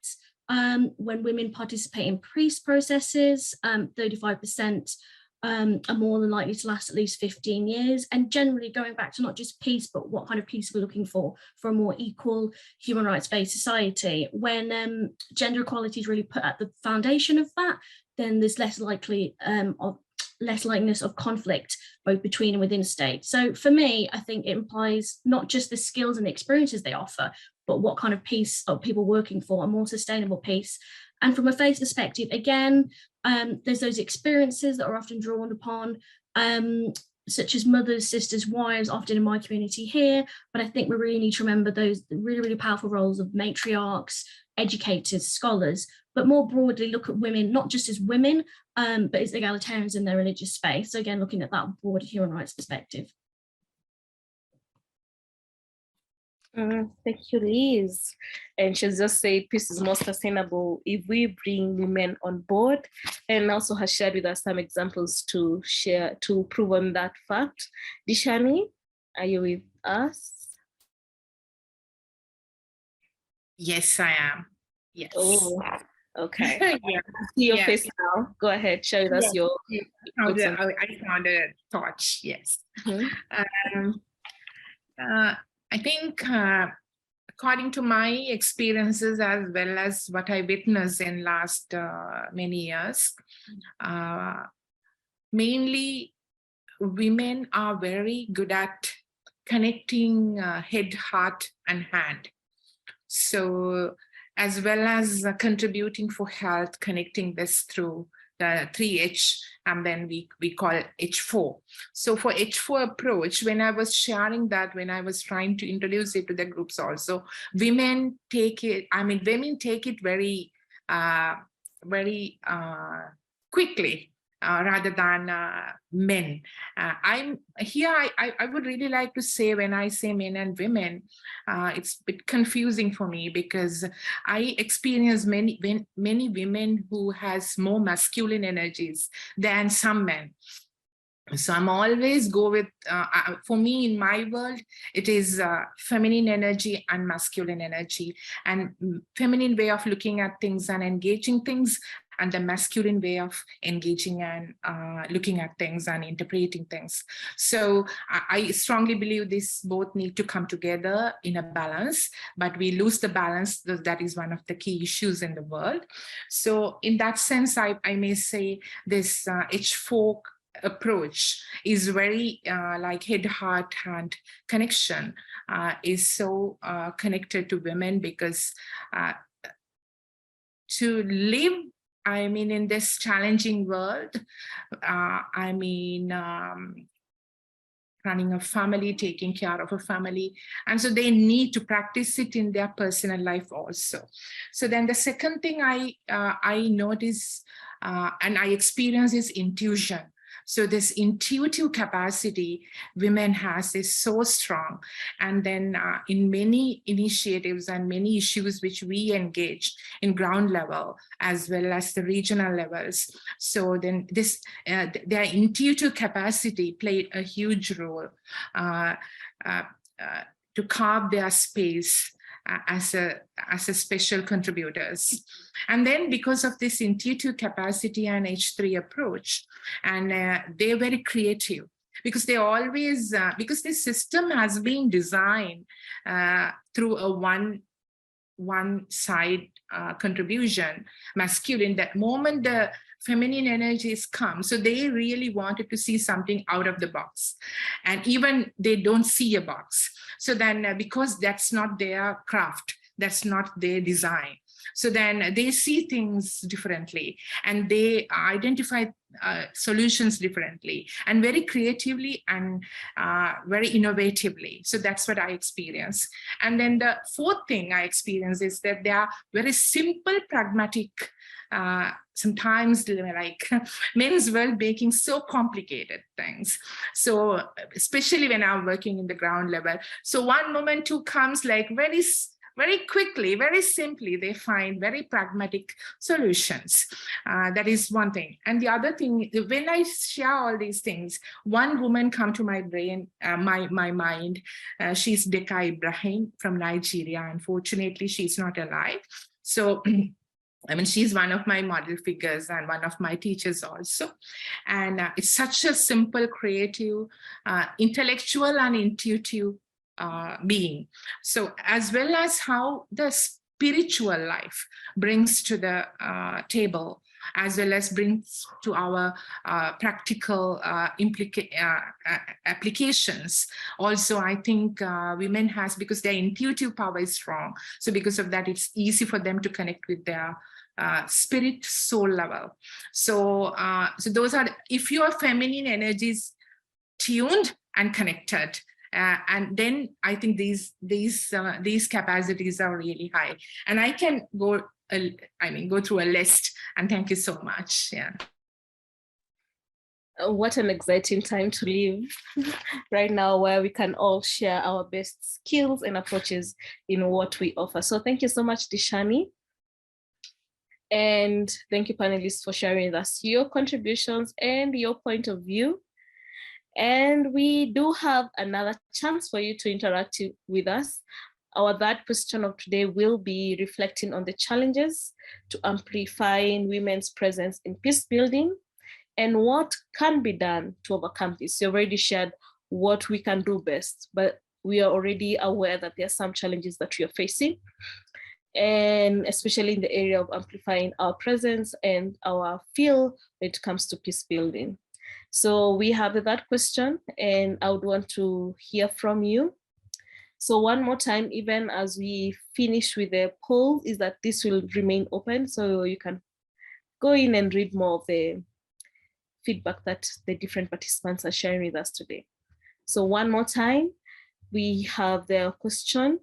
When women participate in peace processes, 35% are more than likely to last at least 15 years. And generally going back to not just peace, but what kind of peace we're looking for a more equal human rights-based society. When gender equality is really put at the foundation of that, then there's less likeliness of conflict, both between and within states. So for me, I think it implies not just the skills and the experiences they offer, but what kind of peace are people working for, a more sustainable peace. And from a faith perspective, again, there's those experiences that are often drawn upon, such as mothers, sisters, wives, often in my community here. But I think we really need to remember those really, really powerful roles of matriarchs, educators, scholars, but more broadly look at women, not just as women, but as egalitarians in their religious space. So again, looking at that broader human rights perspective. Thank you, Liz. And she's just said peace is more sustainable if we bring women on board, and also has shared with us some examples to share to prove on that fact. Dishani, are you with us? Yes, I am. Yes. Oh, okay. Yeah. See your Yes. face now. Go ahead, share with us Yes. your. I found a torch. Yes. I think according to my experiences as well as what I witnessed in last many years, mainly women are very good at connecting head, heart, and hand. So as well as contributing for health, connecting this through the 3H, and then we call it H4. So for H4 approach, when I was sharing that, when I was trying to introduce it to the groups also, women take it, women take it very, very quickly. Rather than men. I would really like to say, when I say men and women, it's a bit confusing for me, because I experience many women who has more masculine energies than some men. So I'm always go with, for me in my world, it is feminine energy and masculine energy, and feminine way of looking at things and engaging things, and the masculine way of engaging and looking at things and interpreting things. So I strongly believe this both need to come together in a balance, but we lose the balance. That is one of the key issues in the world. So in that sense, I may say this H4 approach is very like head, heart, hand connection is so connected to women, because to live, in this challenging world, running a family, taking care of a family. And so they need to practice it in their personal life also. So then the second thing I notice and I experience is intuition. So this intuitive capacity women has is so strong. And then in many initiatives and many issues which we engage in ground level as well as the regional levels. So then this their intuitive capacity played a huge role to carve their space as a special contributors. And then because of this intuitive capacity and H3 approach, and they're very creative, because they always, because this system has been designed through a one side contribution, masculine. That moment the feminine energies come, so they really wanted to see something out of the box, and even they don't see a box. So then because that's not their craft, that's not their design, so then they see things differently, and they identify solutions differently and very creatively and very innovatively. So that's what I experience. And then the fourth thing I experience is that they are very simple, pragmatic, sometimes like men's world making so complicated things. So especially when I'm working in the ground level. So one moment too comes like very quickly, very simply, they find very pragmatic solutions. That is one thing. And the other thing, when I share all these things, one woman come to my brain, my mind. She's Deka Ibrahim from Nigeria. Unfortunately, she's not alive. So she's one of my model figures and one of my teachers also. And it's such a simple, creative, intellectual and intuitive being. So as well as how the spiritual life brings to the table as well as brings to our practical applications. Also, I think women has, because their intuitive power is strong, so because of that, it's easy for them to connect with their spirit soul level. So so those are, if your feminine energies tuned and connected, and then I think these capacities are really high. And I can go go through a list, and thank you so much. Yeah. What an exciting time to live right now, where we can all share our best skills and approaches in what we offer. So thank you so much, Dishani. And thank you, panelists, for sharing with us your contributions and your point of view. And we do have another chance for you to interact with us. Our third question of today will be reflecting on the challenges to amplifying women's presence in peace building and what can be done to overcome this. You already shared what we can do best, but we are already aware that there are some challenges that we are facing, and especially in the area of amplifying our presence and our feel when it comes to peace building. So we have that question, and I would want to hear from you. So one more time, even as we finish with the poll, is that this will remain open, so you can go in and read more of the feedback that the different participants are sharing with us today. So one more time, we have the question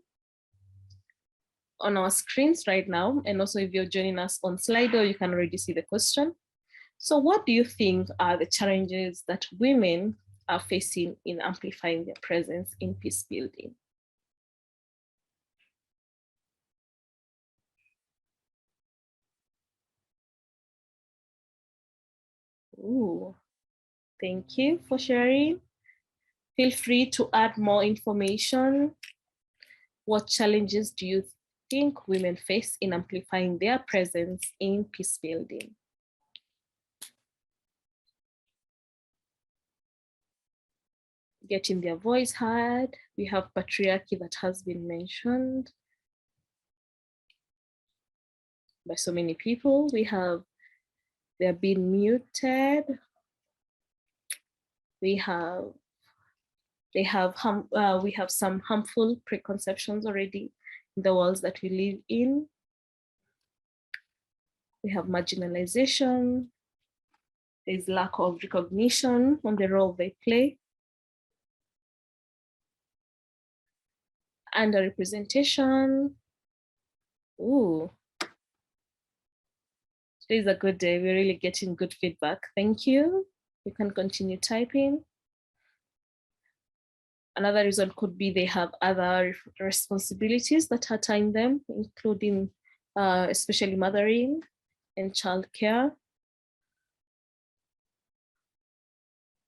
on our screens right now. And also if you're joining us on Slido, you can already see the question. So what do you think are the challenges that women are facing in amplifying their presence in peace building? Ooh, thank you for sharing. Feel free to add more information. What challenges do you think women face in amplifying their presence in peace building? Getting their voice heard. We have patriarchy that has been mentioned by so many people. We have they're being muted. We have some harmful preconceptions already in the worlds that we live in. We have marginalization. There's lack of recognition on the role they play. Underrepresentation. Ooh. Today's a good day. We're really getting good feedback. Thank you. You can continue typing. Another reason could be they have other responsibilities that are tying them, including especially mothering and childcare.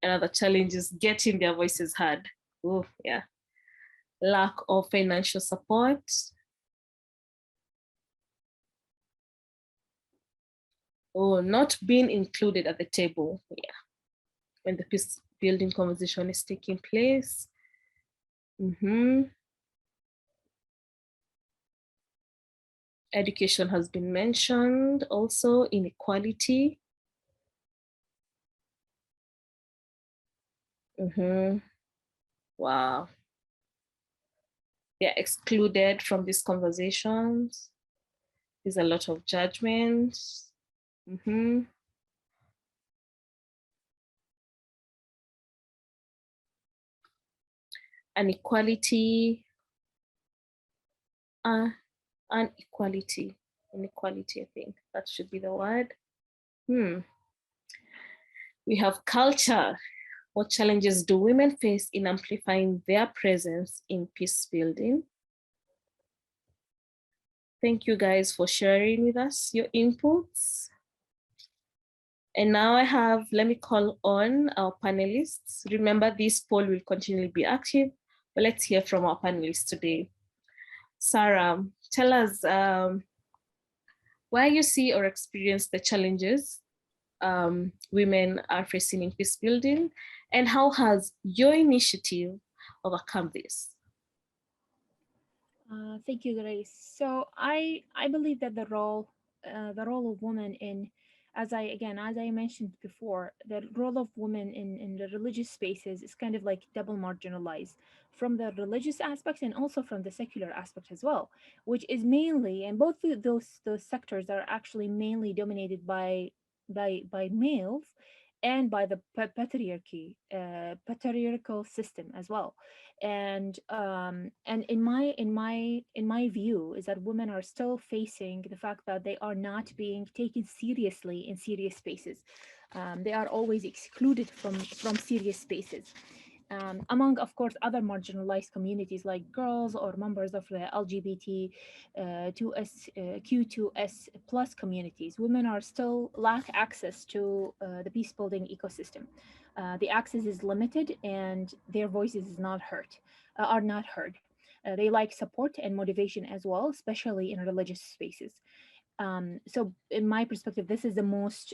Another challenge is getting their voices heard. Oh, yeah. Lack of financial support. Oh, not being included at the table. Yeah. When the peace building conversation is taking place. Education has been mentioned, also inequality. Wow. They're excluded from these conversations. There's a lot of judgment. Inequality, inequality, I think that should be the word. We have culture. What challenges do women face in amplifying their presence in peace building? Thank you guys for sharing with us your inputs. And now let me call on our panelists. Remember, this poll will continually be active, but let's hear from our panelists today. Sarah, tell us where you see or experience the challenges women are facing in peace building, and how has your initiative overcome this? Thank you, Grace. So I believe that the role of women in as I mentioned before, the role of women in the religious spaces is kind of like double marginalized from the religious aspect and also from the secular aspect as well, which is mainly, and both those sectors are actually mainly dominated by males and by the patriarchal system as well. And in my view is that women are still facing the fact that they are not being taken seriously in serious spaces. They are always excluded from serious spaces, among, of course, other marginalized communities like girls or members of the LGBT Q2S plus communities. Women are still lack access to the peace building ecosystem. The access is limited, and their voices are not heard. They like support and motivation as well, especially in religious spaces. So, in my perspective, this is the most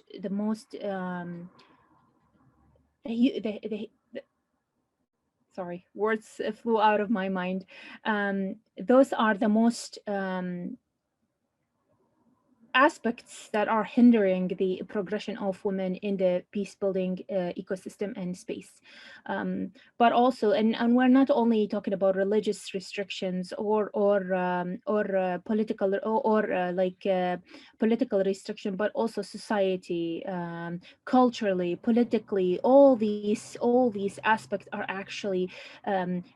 sorry, words flew out of my mind. Those are the most aspects that are hindering the progression of women in the peace building ecosystem and space. But also, and we're not only talking about religious restrictions or political political restriction, but also society, culturally, politically, all these aspects are actually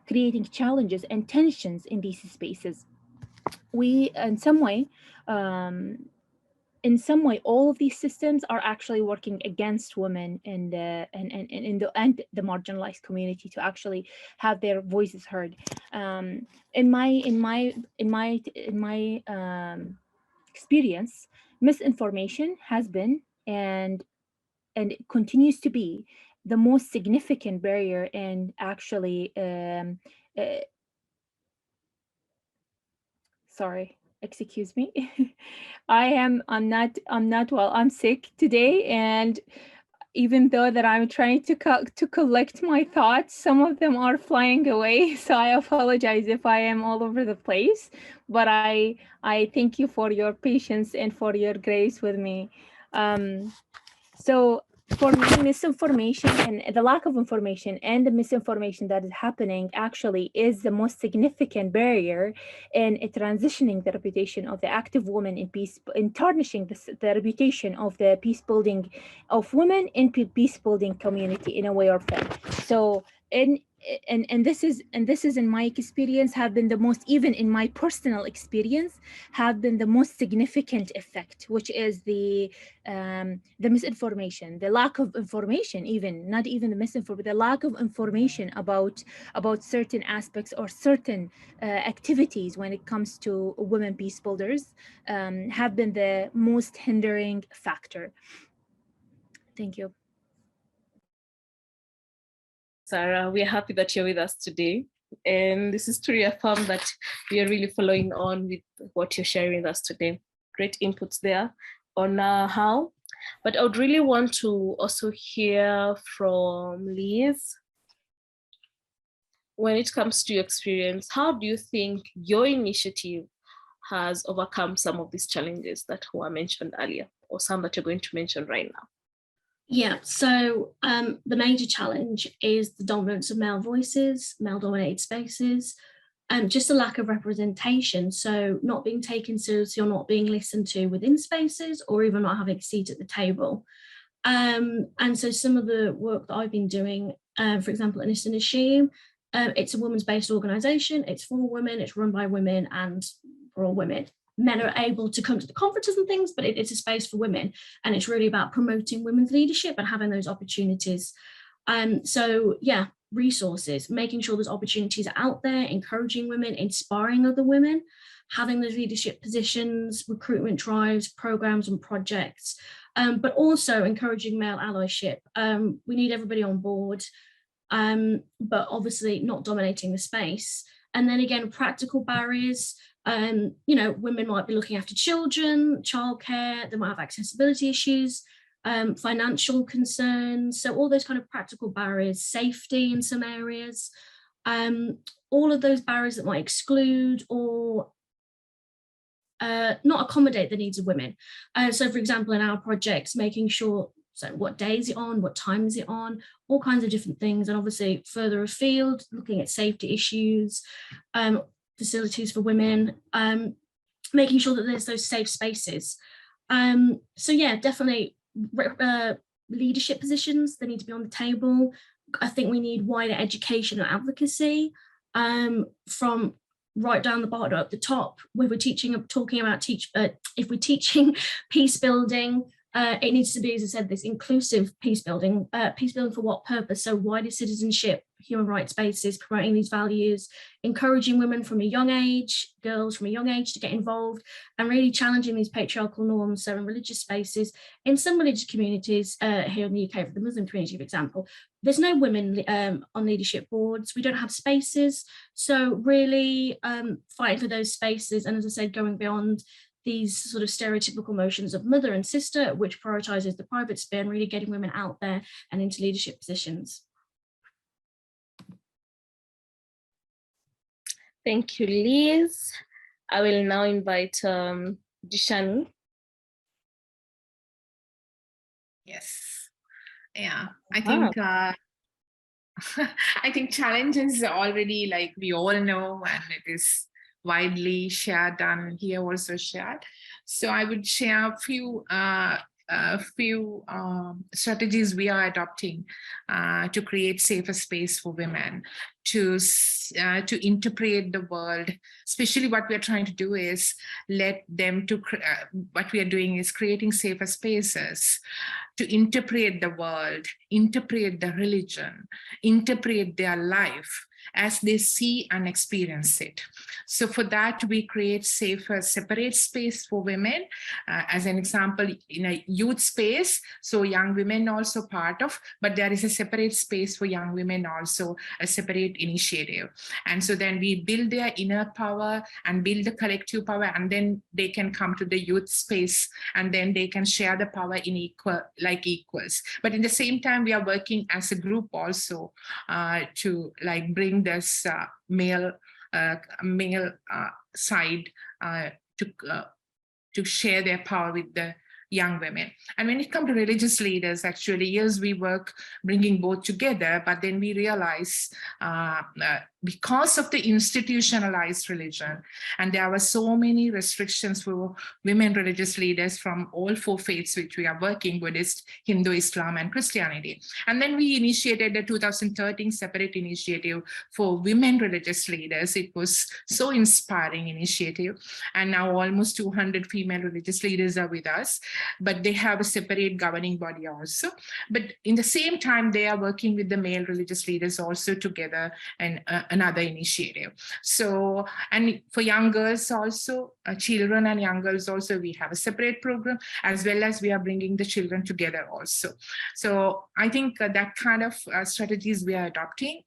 creating challenges and tensions in these spaces. We, in some way, all of these systems are actually working against women and the marginalized community to actually have their voices heard. In my experience, misinformation has been and it continues to be the most significant barrier in actually sorry, excuse me. I'm not well. I'm sick today, and even though that I'm trying to collect my thoughts, some of them are flying away. So I apologize if I am all over the place, but I thank you for your patience and for your grace with me. So for me, misinformation and the lack of information and the misinformation that is happening actually is the most significant barrier in transitioning the reputation of the active woman in peace, in tarnishing the reputation of the peace building of women in peace building community in a way or form. So and this is in my experience have been the most, even in my personal experience, have been the most significant effect, which is the misinformation, the lack of information, even not even the misinformation, the lack of information about certain aspects or certain activities when it comes to women peace builders have been the most hindering factor. Thank you. Sarah, we are happy that you're with us today. And this is to reaffirm that we are really following on with what you're sharing with us today. Great inputs there on how. But I would really want to also hear from Liz. When it comes to your experience, how do you think your initiative has overcome some of these challenges that were mentioned earlier, or some that you're going to mention right now? Yeah, so the major challenge is the dominance of male voices, male-dominated spaces, and just a lack of representation. So not being taken seriously or not being listened to within spaces, or even not having a seat at the table. And so some of the work that I've been doing, for example, at Nissa Nashim, it's a women's-based organisation. It's for women, it's run by women and for all women. Men are able to come to the conferences and things, but it's a space for women, and it's really about promoting women's leadership and having those opportunities. So yeah, resources, making sure there's opportunities out there, encouraging women, inspiring other women, having those leadership positions, recruitment drives, programs and projects, but also encouraging male allyship. We need everybody on board, but obviously not dominating the space. And then again, practical barriers. Women might be looking after children, childcare, they might have accessibility issues, financial concerns. So all those kind of practical barriers, safety in some areas, all of those barriers that might exclude or not accommodate the needs of women. So for example, in our projects, making sure, so what day is it on, what time is it on, all kinds of different things. And obviously further afield, looking at safety issues, facilities for women, making sure that there's those safe spaces. So yeah, definitely leadership positions, they need to be on the table. I think we need wider education and advocacy from right down the bottom up the top. Where we're talking about if we're teaching peace building, it needs to be, as I said, this inclusive peace building. Peace building for what purpose? So wider citizenship, human rights bases, promoting these values, encouraging women from a young age, girls from a young age to get involved, and really challenging these patriarchal norms. So in religious spaces, in some religious communities here in the UK, for the Muslim community, for example, there's no women on leadership boards. We don't have spaces. So really fighting for those spaces. And as I said, going beyond these sort of stereotypical notions of mother and sister, which prioritizes the private sphere, and really getting women out there and into leadership positions. Thank you, Liz. I will now invite Dishani. Yes. Yeah, I think I think challenges already, like we all know, and it is widely shared and here also shared. So I would share a few strategies we are adopting to create safer space for women, to interpret the world. Especially what we are trying to do is let them to, what we are doing is creating safer spaces to interpret the world, interpret the religion, interpret their life as they see and experience it. So for that, we create safer, separate space for women. As an example, in a youth space, so young women also part of, but there is a separate space for young women also, a separate initiative. And so then we build their inner power and build the collective power, and then they can come to the youth space, and then they can share the power in equals. But in the same time, we are working as a group also to like bring this male side to share their power with the young women. And when it comes to religious leaders, actually, yes, we work bringing both together, but then we realize because of the institutionalized religion, and there were so many restrictions for women religious leaders from all four faiths which we are working, Buddhist, Hindu, Islam, and Christianity. And then we initiated the 2013 separate initiative for women religious leaders. It was so inspiring initiative. And now almost 200 female religious leaders are with us, but they have a separate governing body also. But in the same time, they are working with the male religious leaders also together and another initiative. So, and for young girls also, children and young girls also, we have a separate program, as well as we are bringing the children together also. So I think that kind of strategies we are adopting.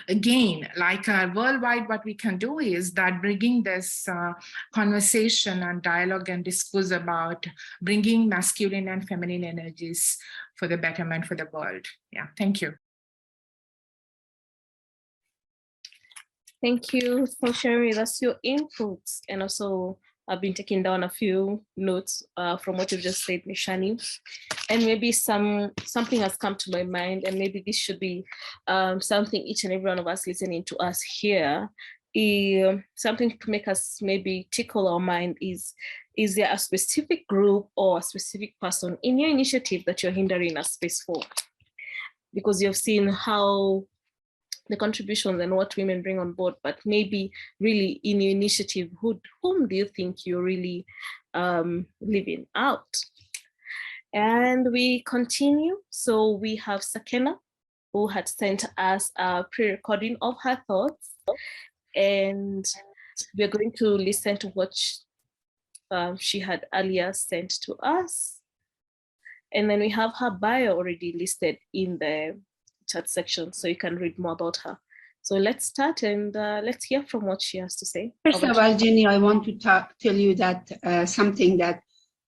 Again, like worldwide, what we can do is that bringing this conversation and dialogue and discourse about bringing masculine and feminine energies for the betterment for the world. Yeah, thank you. Thank you for sharing with us your inputs, and also I've been taking down a few notes from what you've just said, Nishani, and maybe something has come to my mind, and maybe this should be something each and every one of us listening to us here, something to make us maybe tickle our mind is there a specific group or a specific person in your initiative that you're hindering a space for? Because you've seen how the contributions and what women bring on board, but maybe really in your initiative, whom do you think you're really leaving out? And we continue. So we have Sakena, who had sent us a pre-recording of her thoughts, and we're going to listen to what she had earlier sent to us. And then we have her bio already listed in the chat section, so you can read more about her. So let's start, and let's hear from what she has to say. First of all, Jenny, I want to tell you that something that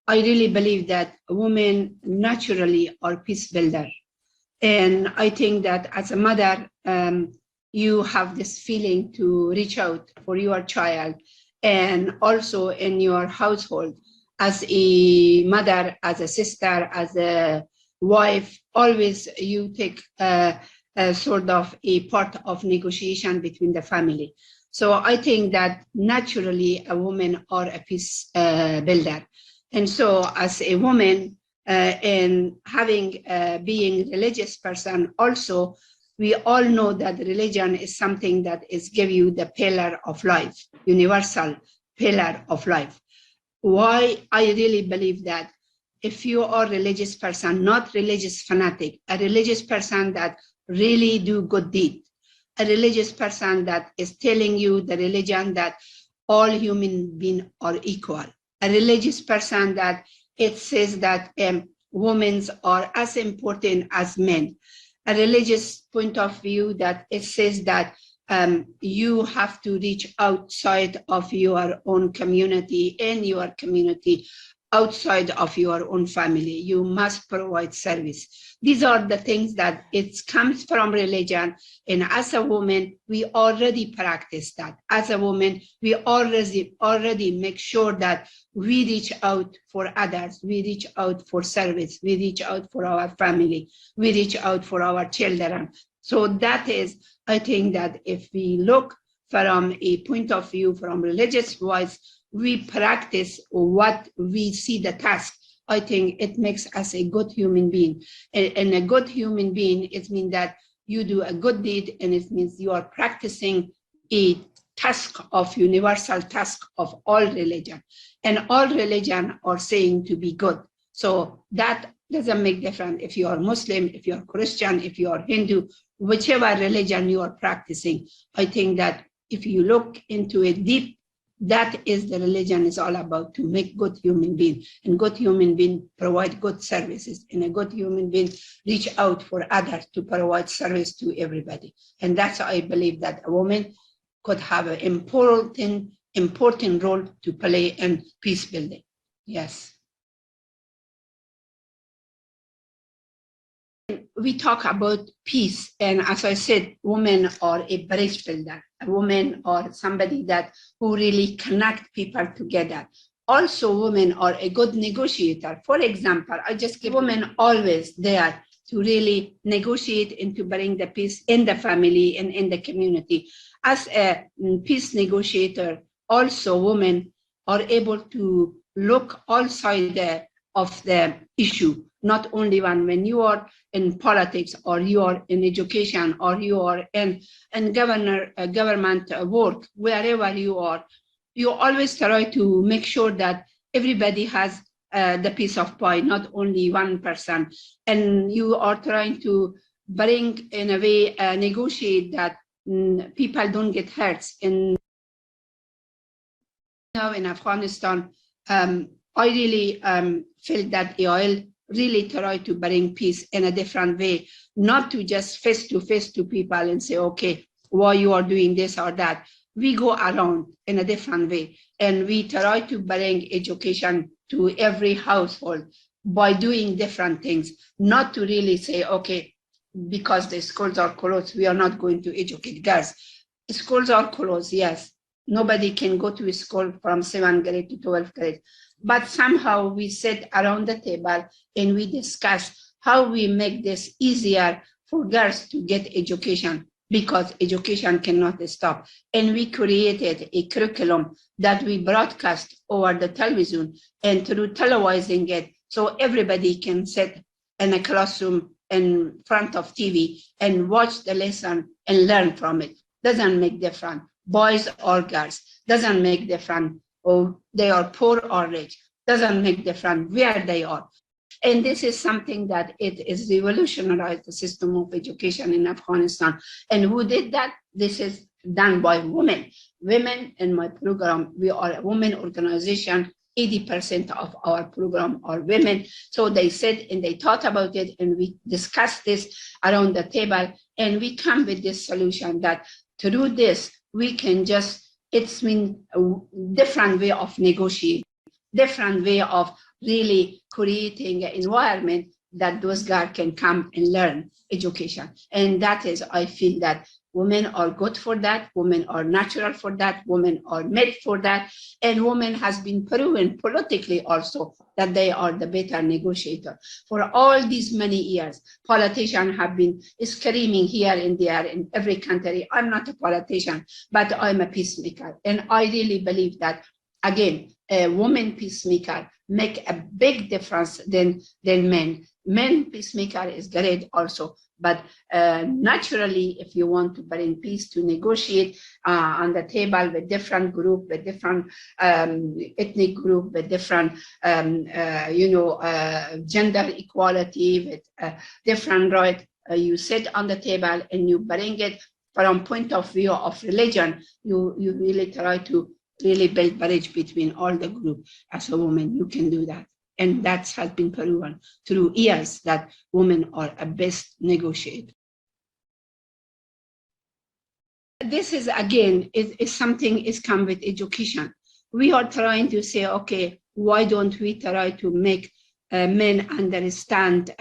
I really believe that women naturally are peace builder. And I think that as a mother, you have this feeling to reach out for your child and also in your household, as a mother, as a sister, as a wife, always you take a sort of a part of negotiation between the family. So I think that naturally a woman are a peace builder. And so as a woman and having being religious person also, we all know that religion is something that is give you the pillar of life, universal pillar of life. Why I really believe that if you are a religious person, not religious fanatic, a religious person that really do good deed, a religious person that is telling you the religion that all human beings are equal, a religious person that it says that women are as important as men, a religious point of view that it says that you have to reach outside of your own community, in your community, outside of your own family. You must provide service. These are the things that it comes from religion. And as a woman, we already practice that. As a woman, we already make sure that we reach out for others. We reach out for service. We reach out for our family. We reach out for our children. So that is, I think that if we look from a point of view from religious wise, we practice what we see the task. I think it makes us a good human being. And a good human being, it means that you do a good deed, and it means you are practicing a task of universal task of all religion. And all religion are saying to be good. So that doesn't make difference if you are Muslim, if you are Christian, if you are Hindu, whichever religion you are practicing. I think that if you look into it deep, that is the religion is all about, to make good human being, and good human being provide good services, and a good human being reach out for others to provide service to everybody. And that's why I believe that a woman could have an important role to play in peace building. Yes. We talk about peace, and as I said, women are a bridge builder. A woman or somebody that who really connect people together. Also, women are a good negotiator. For example, I just give women always there to really negotiate and to bring the peace in the family and in the community. As a peace negotiator, also women are able to look all sides of the issue, not only one. When you are in politics, or you are in education, or you are in government work, wherever you are, you always try to make sure that everybody has the piece of pie, not only one person. And you are trying to bring, in a way, negotiate that people don't get hurt. And now in Afghanistan, I really feel that oil really try to bring peace in a different way, not to just face to people and say, okay, why you are doing this or that. We go around in a different way, and we try to bring education to every household by doing different things, not to really say, okay, because the schools are closed, we are not going to educate girls. Schools are closed, yes. Nobody can go to school from 7th grade to 12th grade. But somehow we sit around the table and we discuss how we make this easier for girls to get education, because education cannot stop. And we created a curriculum that we broadcast over the television and through televising it, so everybody can sit in a classroom in front of TV and watch the lesson and learn from it. Doesn't make difference, boys or girls, doesn't make difference. Or they are poor or rich, doesn't make difference where they are. And this is something that it is revolutionized the system of education in Afghanistan. And who did that? This is done by women. Women in my program, we are a women organization. 80% of our program are women. So they said and they thought about it, and we discussed this around the table, and we come with this solution that through this, we can just, it's been a different way of negotiating, different way of really creating an environment that those girls can come and learn education. And that is, I feel that Women are good for that. Women are natural for that. Women are made for that. And women has been proven politically also that they are the better negotiator. For all these many years, politicians have been screaming here and there in every country. I'm not a politician, but I'm a peacemaker. And I really believe that, again, a woman peacemaker make a big difference than men. Men peacemaker is great also, but naturally, if you want to bring peace, to negotiate on the table with different group, with different ethnic group, with different gender equality, with different right, you sit on the table and you bring it from point of view of religion. You really try to really build bridge between all the group. As a woman, you can do that. And that has been proven through years that women are a best negotiator. This is, again, is something is come with education. We are trying to say, okay, why don't we try to make men understand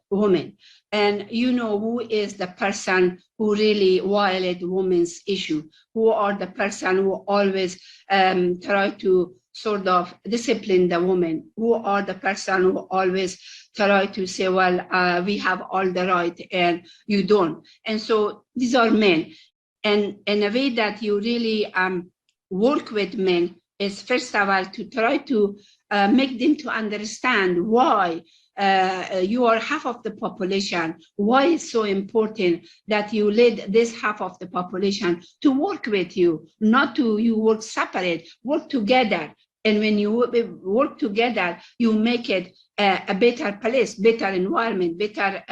women? And you know who is the person who really violate women's issue? Who are the person who always try to sort of discipline the woman? Who are the person who always try to say, well, we have all the right and you don't? And so these are men. And in a way that you really work with men is, first of all, to try to make them to understand why you are half of the population, why it's so important that you lead this half of the population to work with you, not to you work separate, work together. And when you work together, you make it a better place, better environment, better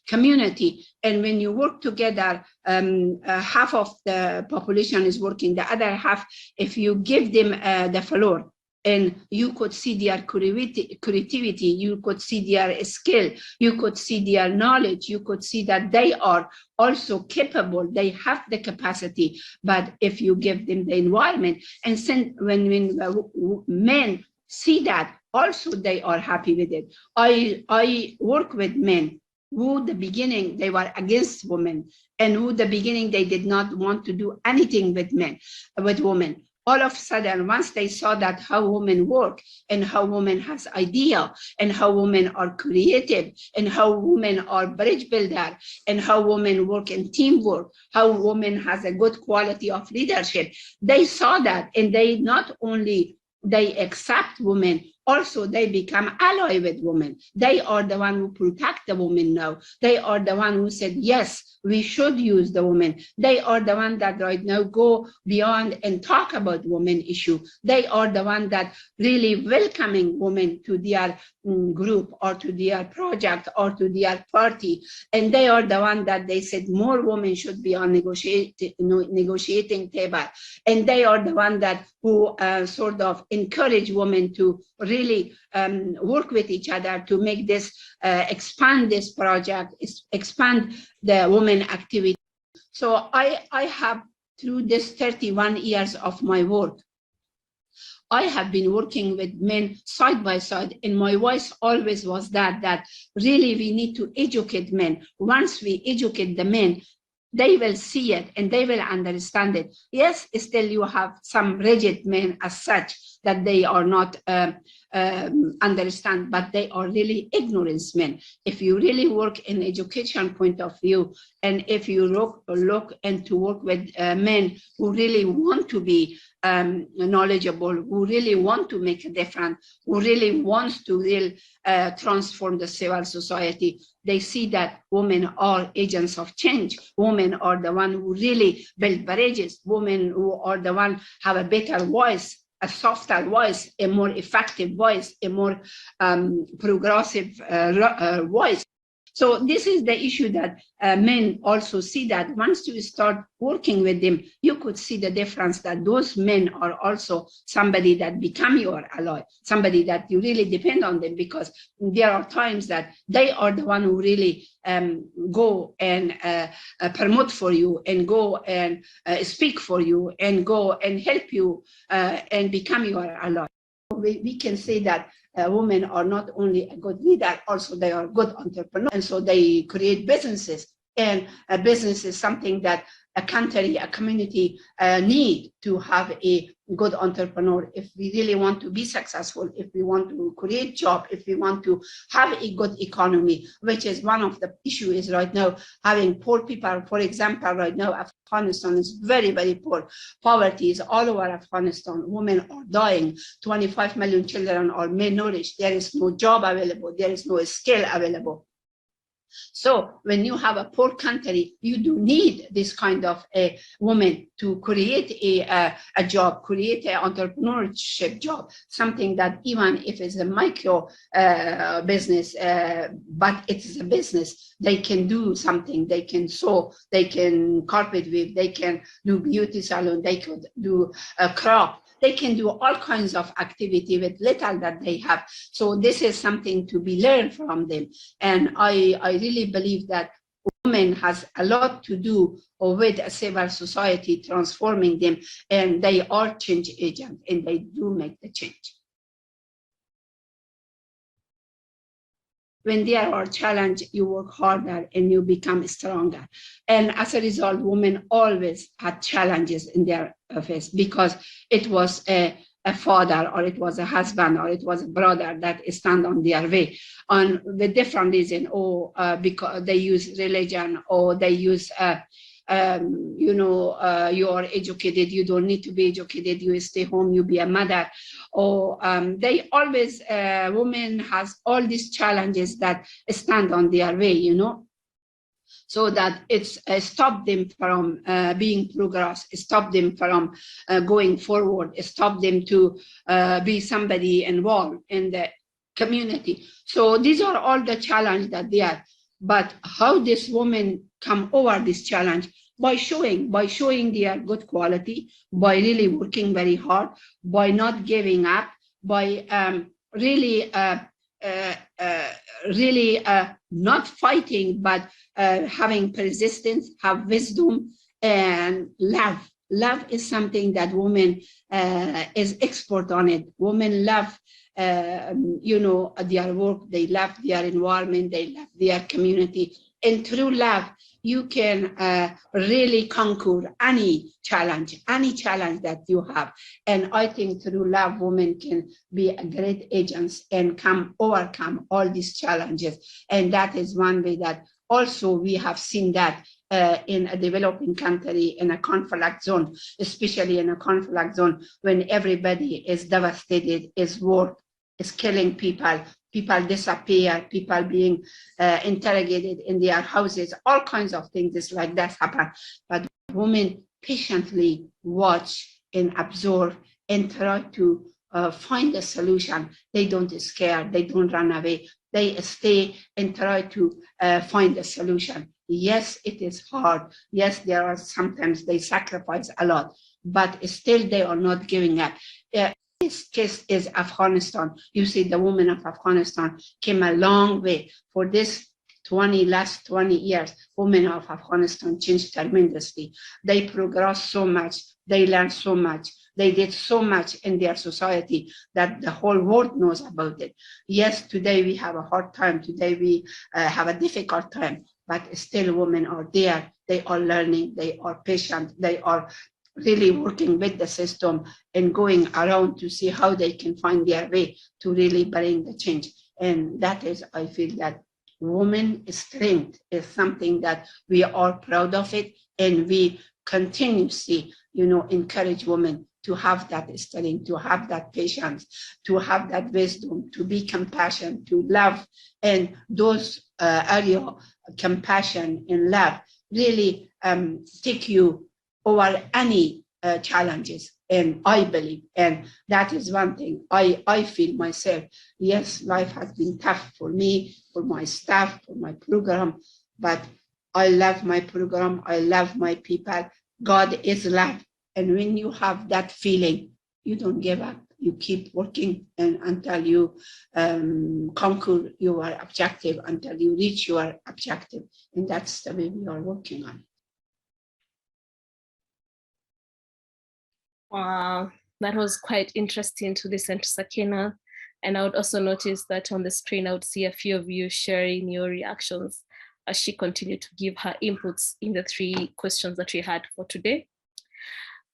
community. And when you work together, half of the population is working, the other half, if you give them the floor, and you could see their creativity, you could see their skill, you could see their knowledge, you could see that they are also capable, they have the capacity. But if you give them the environment, and when men see that, also they are happy with it. I work with men who the beginning they were against women, and who the beginning they did not want to do anything with women. All of a sudden, once they saw that how women work, and how women has idea, and how women are creative, and how women are bridge builder, and how women work in teamwork, how women has a good quality of leadership, they saw that, and they not only they accept women, also they become ally with women. They are the one who protect the women now. They are the one who said, yes, we should use the women. They are the one that right now go beyond and talk about women issue. They are the one that really welcoming women to their group, or to their project, or to their party. And they are the one that they said more women should be on negotiating table. And they are the one that who sort of encourage women to really work with each other to make this, expand this project, expand the women activity. So I have, through this 31 years of my work, I have been working with men side by side, and my voice always was that really we need to educate men. Once we educate the men, they will see it and they will understand it. Yes, still you have some rigid men as such that they are not understand, but they are really ignorance men. If you really work in education point of view, and if you look and to work with men who really want to be knowledgeable, who really want to make a difference, who really wants to really transform the civil society, they see that women are agents of change. Women are the one who really build bridges. Women who are the one have a better voice, a softer voice, a more effective voice, a more progressive voice. So this is the issue that men also see, that once you start working with them, you could see the difference that those men are also somebody that become your ally, somebody that you really depend on them, because there are times that they are the one who really go and promote for you, and go and speak for you, and go and help you and become your ally. We can say that women are not only a good leader, also they are good entrepreneurs, and so they create businesses. And a business is something that a country, a community need to have a good entrepreneur. If we really want to be successful, if we want to create job, if we want to have a good economy, which is one of the issues right now, having poor people. For example, right now, Afghanistan is very, very poor. Poverty is all over Afghanistan. Women are dying. 25 million children are malnourished. There is no job available. There is no skill available. So when you have a poor country, you do need this kind of a woman to create a job, create an entrepreneurship job, something that even if it's a micro business, but it's a business, they can do something. They can sew, they can carpet weave, they can do beauty salon, they could do a crop. They can do all kinds of activity with little that they have. So this is something to be learned from them. And I really believe that women has a lot to do with a civil society, transforming them, and they are change agents, and they do make the change. When there are challenges, you work harder and you become stronger. And as a result, women always had challenges in their face because it was a father, or it was a husband, or it was a brother that stand on their way on the different reason, or because they use religion, or they use you are educated, you don't need to be educated, you stay home, you be a mother, or they always, women has all these challenges that stand on their way, so that it's stop them from being progress, stop them from going forward, stop them to be somebody involved in the community. So these are all the challenges that they are. But how this woman come over this challenge? By showing their good quality, by really working very hard, by not giving up, by really not fighting, but having persistence, have wisdom, and love. Love is something that women is expert on it. Women love their work, they love their environment, they love their community. And through love, you can really conquer any challenge that you have. And I think through love, women can be a great agents and overcome all these challenges. And that is one way that also we have seen that in a developing country, in a conflict zone, especially in a conflict zone, when everybody is devastated, is war, is killing people, people disappear, people being interrogated in their houses, all kinds of things like that happen. But women patiently watch and absorb and try to find a solution. They don't scare, they don't run away. They stay and try to find a solution. Yes, it is hard. Yes, there are sometimes they sacrifice a lot, but still they are not giving up. This case is Afghanistan. You see, the women of Afghanistan came a long way. For this last 20 years, women of Afghanistan changed tremendously. They progressed so much. They learned so much. They did so much in their society that the whole world knows about it. Yes, today we have a hard time. Today we have a difficult time, but still women are there. They are learning. They are patient. They are really working with the system and going around to see how they can find their way to really bring the change. And that is, I feel that women's strength is something that we are proud of it, and we continuously, encourage women to have that strength, to have that patience, to have that wisdom, to be compassionate, to love. And those area, compassion and love, really take you over any challenges. And I believe, and that is one thing I feel myself. Yes, life has been tough for me, for my staff, for my program, but I love my program. I love my people. God is love. And when you have that feeling, you don't give up. You keep working and until you conquer your objective, until you reach your objective. And that's the way we are working on. Wow, that was quite interesting to listen to Sakina. And I would also notice that on the screen, I would see a few of you sharing your reactions. as she continued to give her inputs in the 3 questions that we had for today.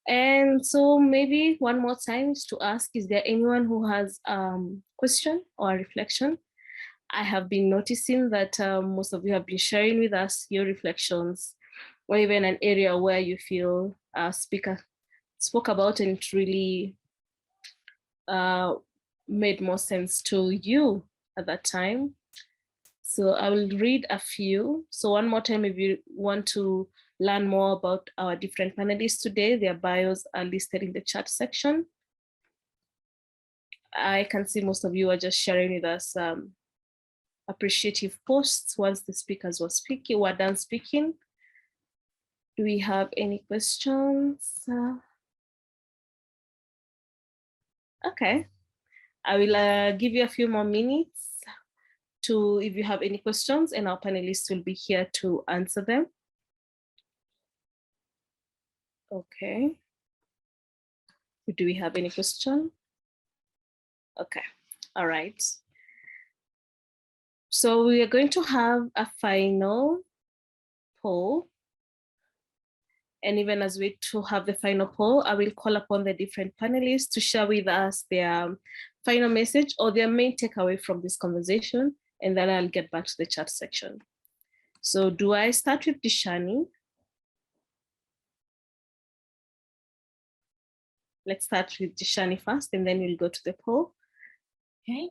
And so maybe one more time is to ask, is there anyone who has question or reflection? I have been noticing that most of you have been sharing with us your reflections, or even an area where you feel a speaker spoke about and it really made more sense to you at that time. So I will read a few. So one more time, if you want to learn more about our different panelists today, their bios are listed in the chat section. I can see most of you are just sharing with us appreciative posts once the speakers were done speaking. Do we have any questions? Okay, I will give you a few more minutes to, if you have any questions, and our panelists will be here to answer them. Okay. Do we have any question? Okay, all right. So we are going to have a final poll. And even as we to have the final poll, I will call upon the different panelists to share with us their final message or their main takeaway from this conversation, and then I'll get back to the chat section. So do I start with Dishani? Let's start with Dishani first, and then we'll go to the poll. Okay.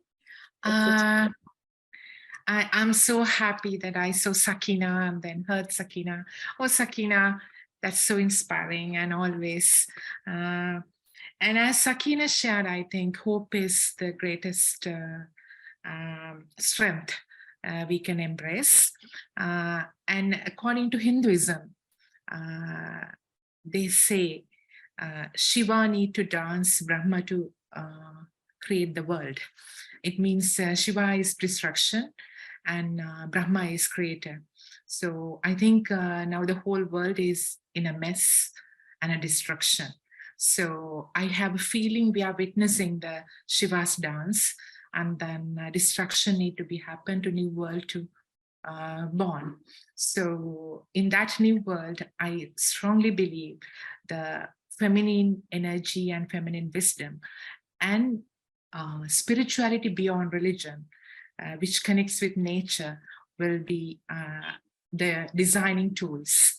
I'm so happy that I saw Sakina and then heard Sakina. Oh, Sakina, that's so inspiring and always. And as Sakina shared, I think hope is the greatest strength we can embrace. And according to Hinduism, they say Shiva need to dance Brahma to create the world. It means Shiva is destruction and Brahma is creator. So I think now the whole world is in a mess and a destruction. So I have a feeling we are witnessing the Shiva's dance, and then destruction need to be happen to new world to born. So in that new world, I strongly believe the feminine energy and feminine wisdom and spirituality beyond religion, which connects with nature, will be the designing tools.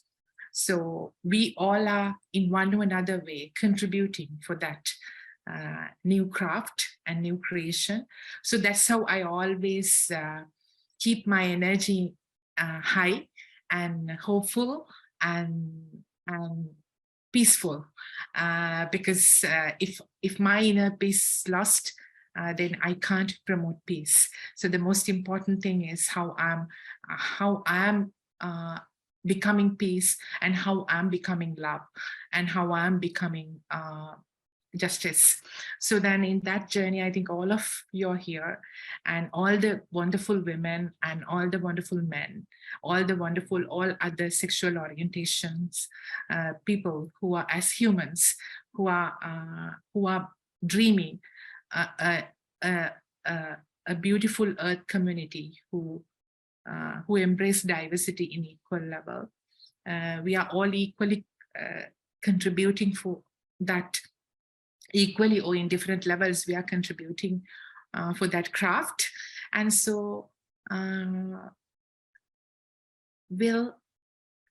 So we all are in one or another way contributing for that new craft and new creation. So that's how I always keep my energy high and hopeful and peaceful, because if my inner peace is lost, then I can't promote peace. So the most important thing is how I'm becoming peace, and how I'm becoming love, and how I'm becoming justice. So then in that journey, I think all of you are here, and all the wonderful women and all the wonderful men, all other sexual orientations, people who are as humans, who are dreaming a beautiful earth community, who embrace diversity in equal level. We are all equally contributing for that. Equally or in different levels, we are contributing for that craft. And so we'll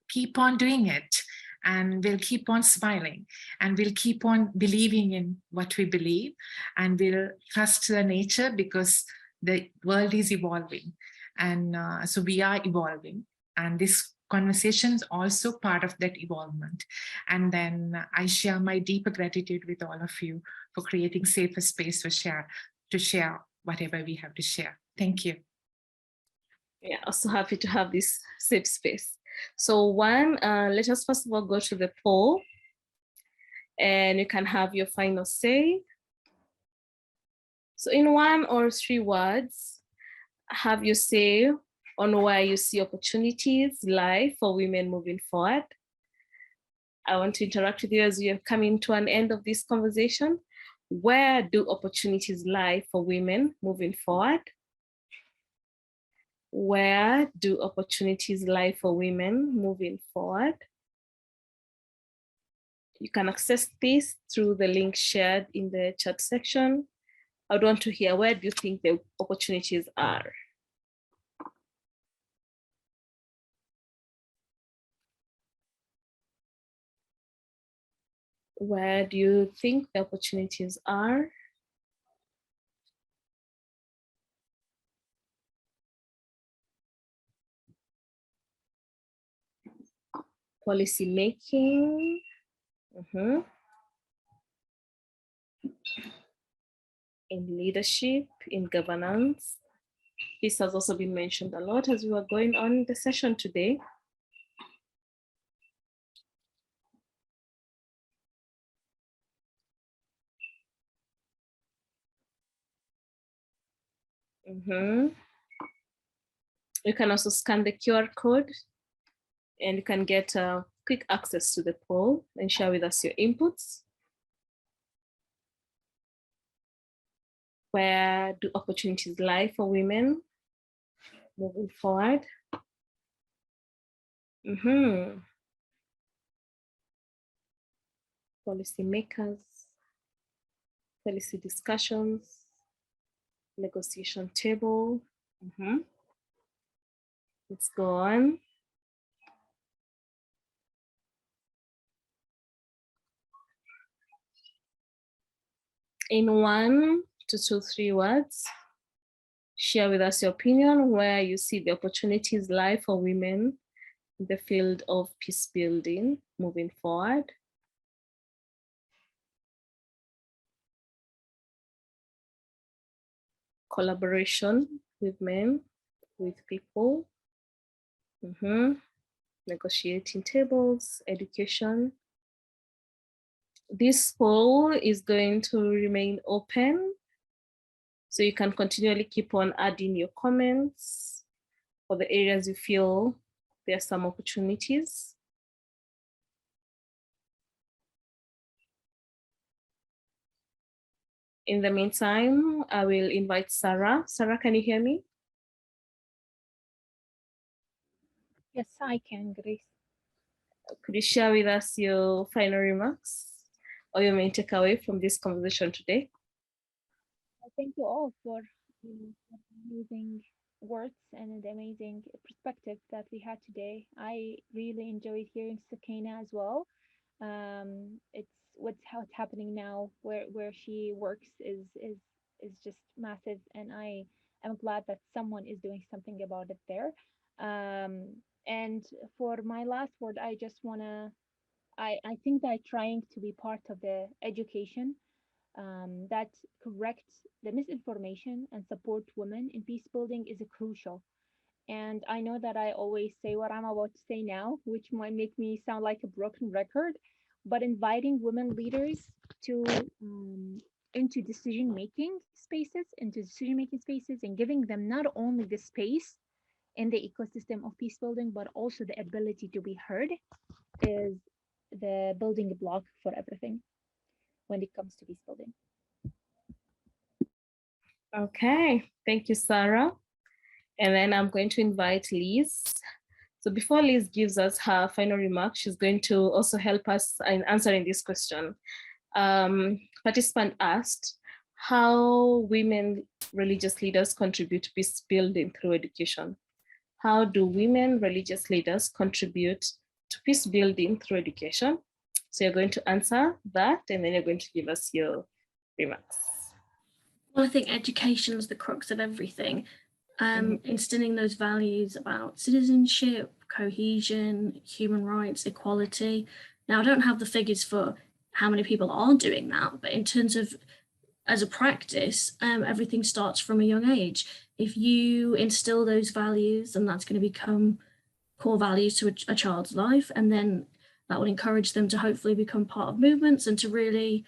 keep on doing it, and we'll keep on smiling, and we'll keep on believing in what we believe, and we'll trust the nature, because the world is evolving. And so we are evolving, and this conversation is also part of that evolvement. And then I share my deeper gratitude with all of you for creating safer space to share whatever we have to share. Thank you. Yeah, also happy to have this safe space. So let us first of all go to the poll, and you can have your final say. So in 1 or 3 words, have your say on where you see opportunities lie for women moving forward. I want to interact with you as we are coming to an end of this conversation. Where do opportunities lie for women moving forward? Where do opportunities lie for women moving forward? You can access this through the link shared in the chat section. I would want to hear, where do you think the opportunities are? Where do you think the opportunities are? Policy making. In leadership, in governance. This has also been mentioned a lot as we were going on the session today. You can also scan the QR code and you can get quick access to the poll and share with us your inputs. Where do opportunities lie for women moving forward? Policy makers, policy discussions, negotiation table. Let's go on. In 1 to 3 words, share with us your opinion where you see the opportunities lie for women in the field of peace building moving forward. Collaboration with men, with people. Negotiating tables, education. This poll is going to remain open, so you can continually keep on adding your comments for the areas you feel there are some opportunities. In the meantime, I will invite Sarah. Sarah, can you hear me? Yes, I can, Grace. Could you share with us your final remarks or your main takeaway from this conversation today? Thank you all for amazing words and the amazing perspective that we had today. I really enjoyed hearing Sakina as well. It's how it's happening now, where she works is just massive, and I am glad that someone is doing something about it there. And for my last word, I just wanna, I think that trying to be part of the education that corrects the misinformation and support women in peace building is crucial. And I know that I always say what I'm about to say now, which might make me sound like a broken record, but inviting women leaders to into decision-making spaces, and giving them not only the space in the ecosystem of peace building, but also the ability to be heard is the building block for everything when it comes to peace building. Okay, thank you, Sarah. And then I'm going to invite Liz. So before Liz gives us her final remarks, she's going to also help us in answering this question. Participant asked, how women religious leaders contribute to peace building through education? How do women religious leaders contribute to peace building through education? So you're going to answer that, and then you're going to give us your remarks. Well, I think education is the crux of everything. Instilling those values about citizenship, cohesion, human rights, equality. Now, I don't have the figures for how many people are doing that, but in terms of as a practice, everything starts from a young age. If you instill those values, then that's going to become core values to a child's life, and then that will encourage them to hopefully become part of movements and to really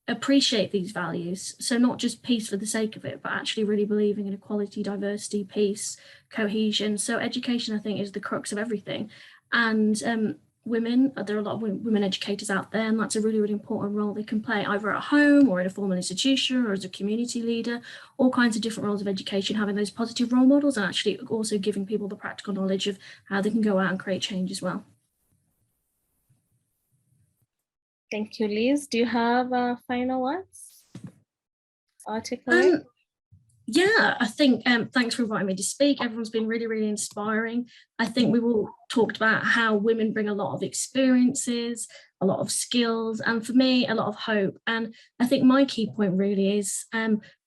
appreciate these values. So not just peace for the sake of it, but actually really believing in equality, diversity, peace, cohesion. So education, I think, is the crux of everything. And women. There are a lot of women educators out there, and that's a really, really important role they can play either at home or in a formal institution or as a community leader, all kinds of different roles of education, having those positive role models and actually also giving people the practical knowledge of how they can go out and create change as well. Thank you, Liz. Do you have final words or takeaway? Yeah, I think thanks for inviting me to speak. Everyone's been really, really inspiring. I think we've all talked about how women bring a lot of experiences, a lot of skills, and for me, a lot of hope. And I think my key point really is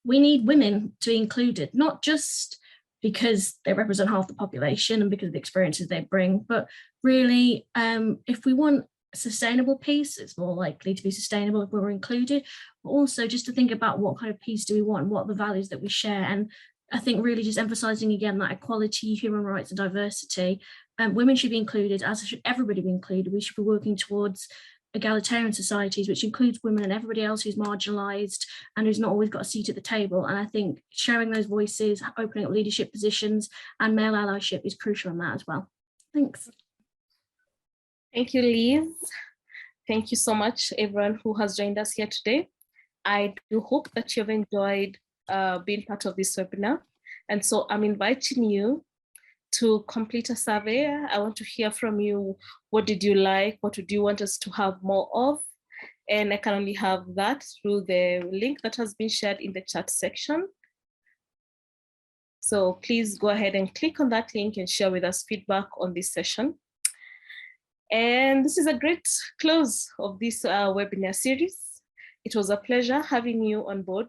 we need women to be included, not just because they represent half the population and because of the experiences they bring, but really, if we want sustainable peace, it's more likely to be sustainable if we're included, but also just to think about what kind of peace do we want, what are the values that we share. And I think really just emphasizing again that equality, human rights and diversity, women should be included, as should everybody be included. We should be working towards egalitarian societies, which includes women and everybody else who's marginalized and who's not always got a seat at the table. And I think sharing those voices, opening up leadership positions and male allyship is crucial in that as well. Thanks. Thank you, Liz. Thank you so much, everyone who has joined us here today. I do hope that you've enjoyed being part of this webinar. And so I'm inviting you to complete a survey. I want to hear from you. What did you like? What would you want us to have more of? And I can only have that through the link that has been shared in the chat section. So please go ahead and click on that link and share with us feedback on this session. And this is a great close of this webinar series. It was a pleasure having you on board.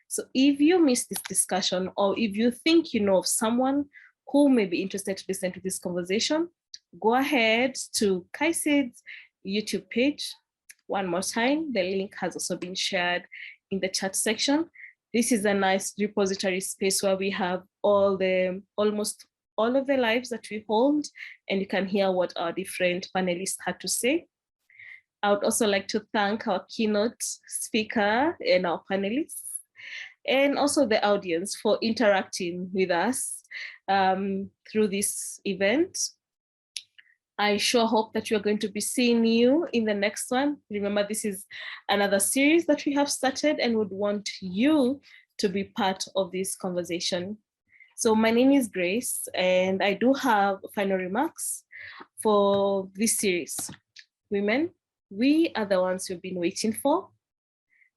So if you missed this discussion, or if you think you know of someone who may be interested to listen to this conversation, go ahead to KAICIID's YouTube page. One more time, the link has also been shared in the chat section. This is a nice repository space where we have almost all of the lives that we hold, and you can hear what our different panelists had to say. I would also like to thank our keynote speaker and our panelists, and also the audience for interacting with us through this event. I sure hope that you're going to be seeing you in the next one. Remember, this is another series that we have started and would want you to be part of this conversation. So my name is Grace, and I do have final remarks for this series. Women, we are the ones you've been waiting for.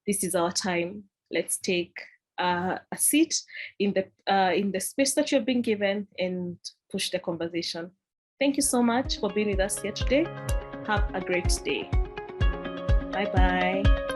This is our time. Let's take a seat in the space that you've been given and push the conversation. Thank you so much for being with us here today. Have a great day. Bye-bye.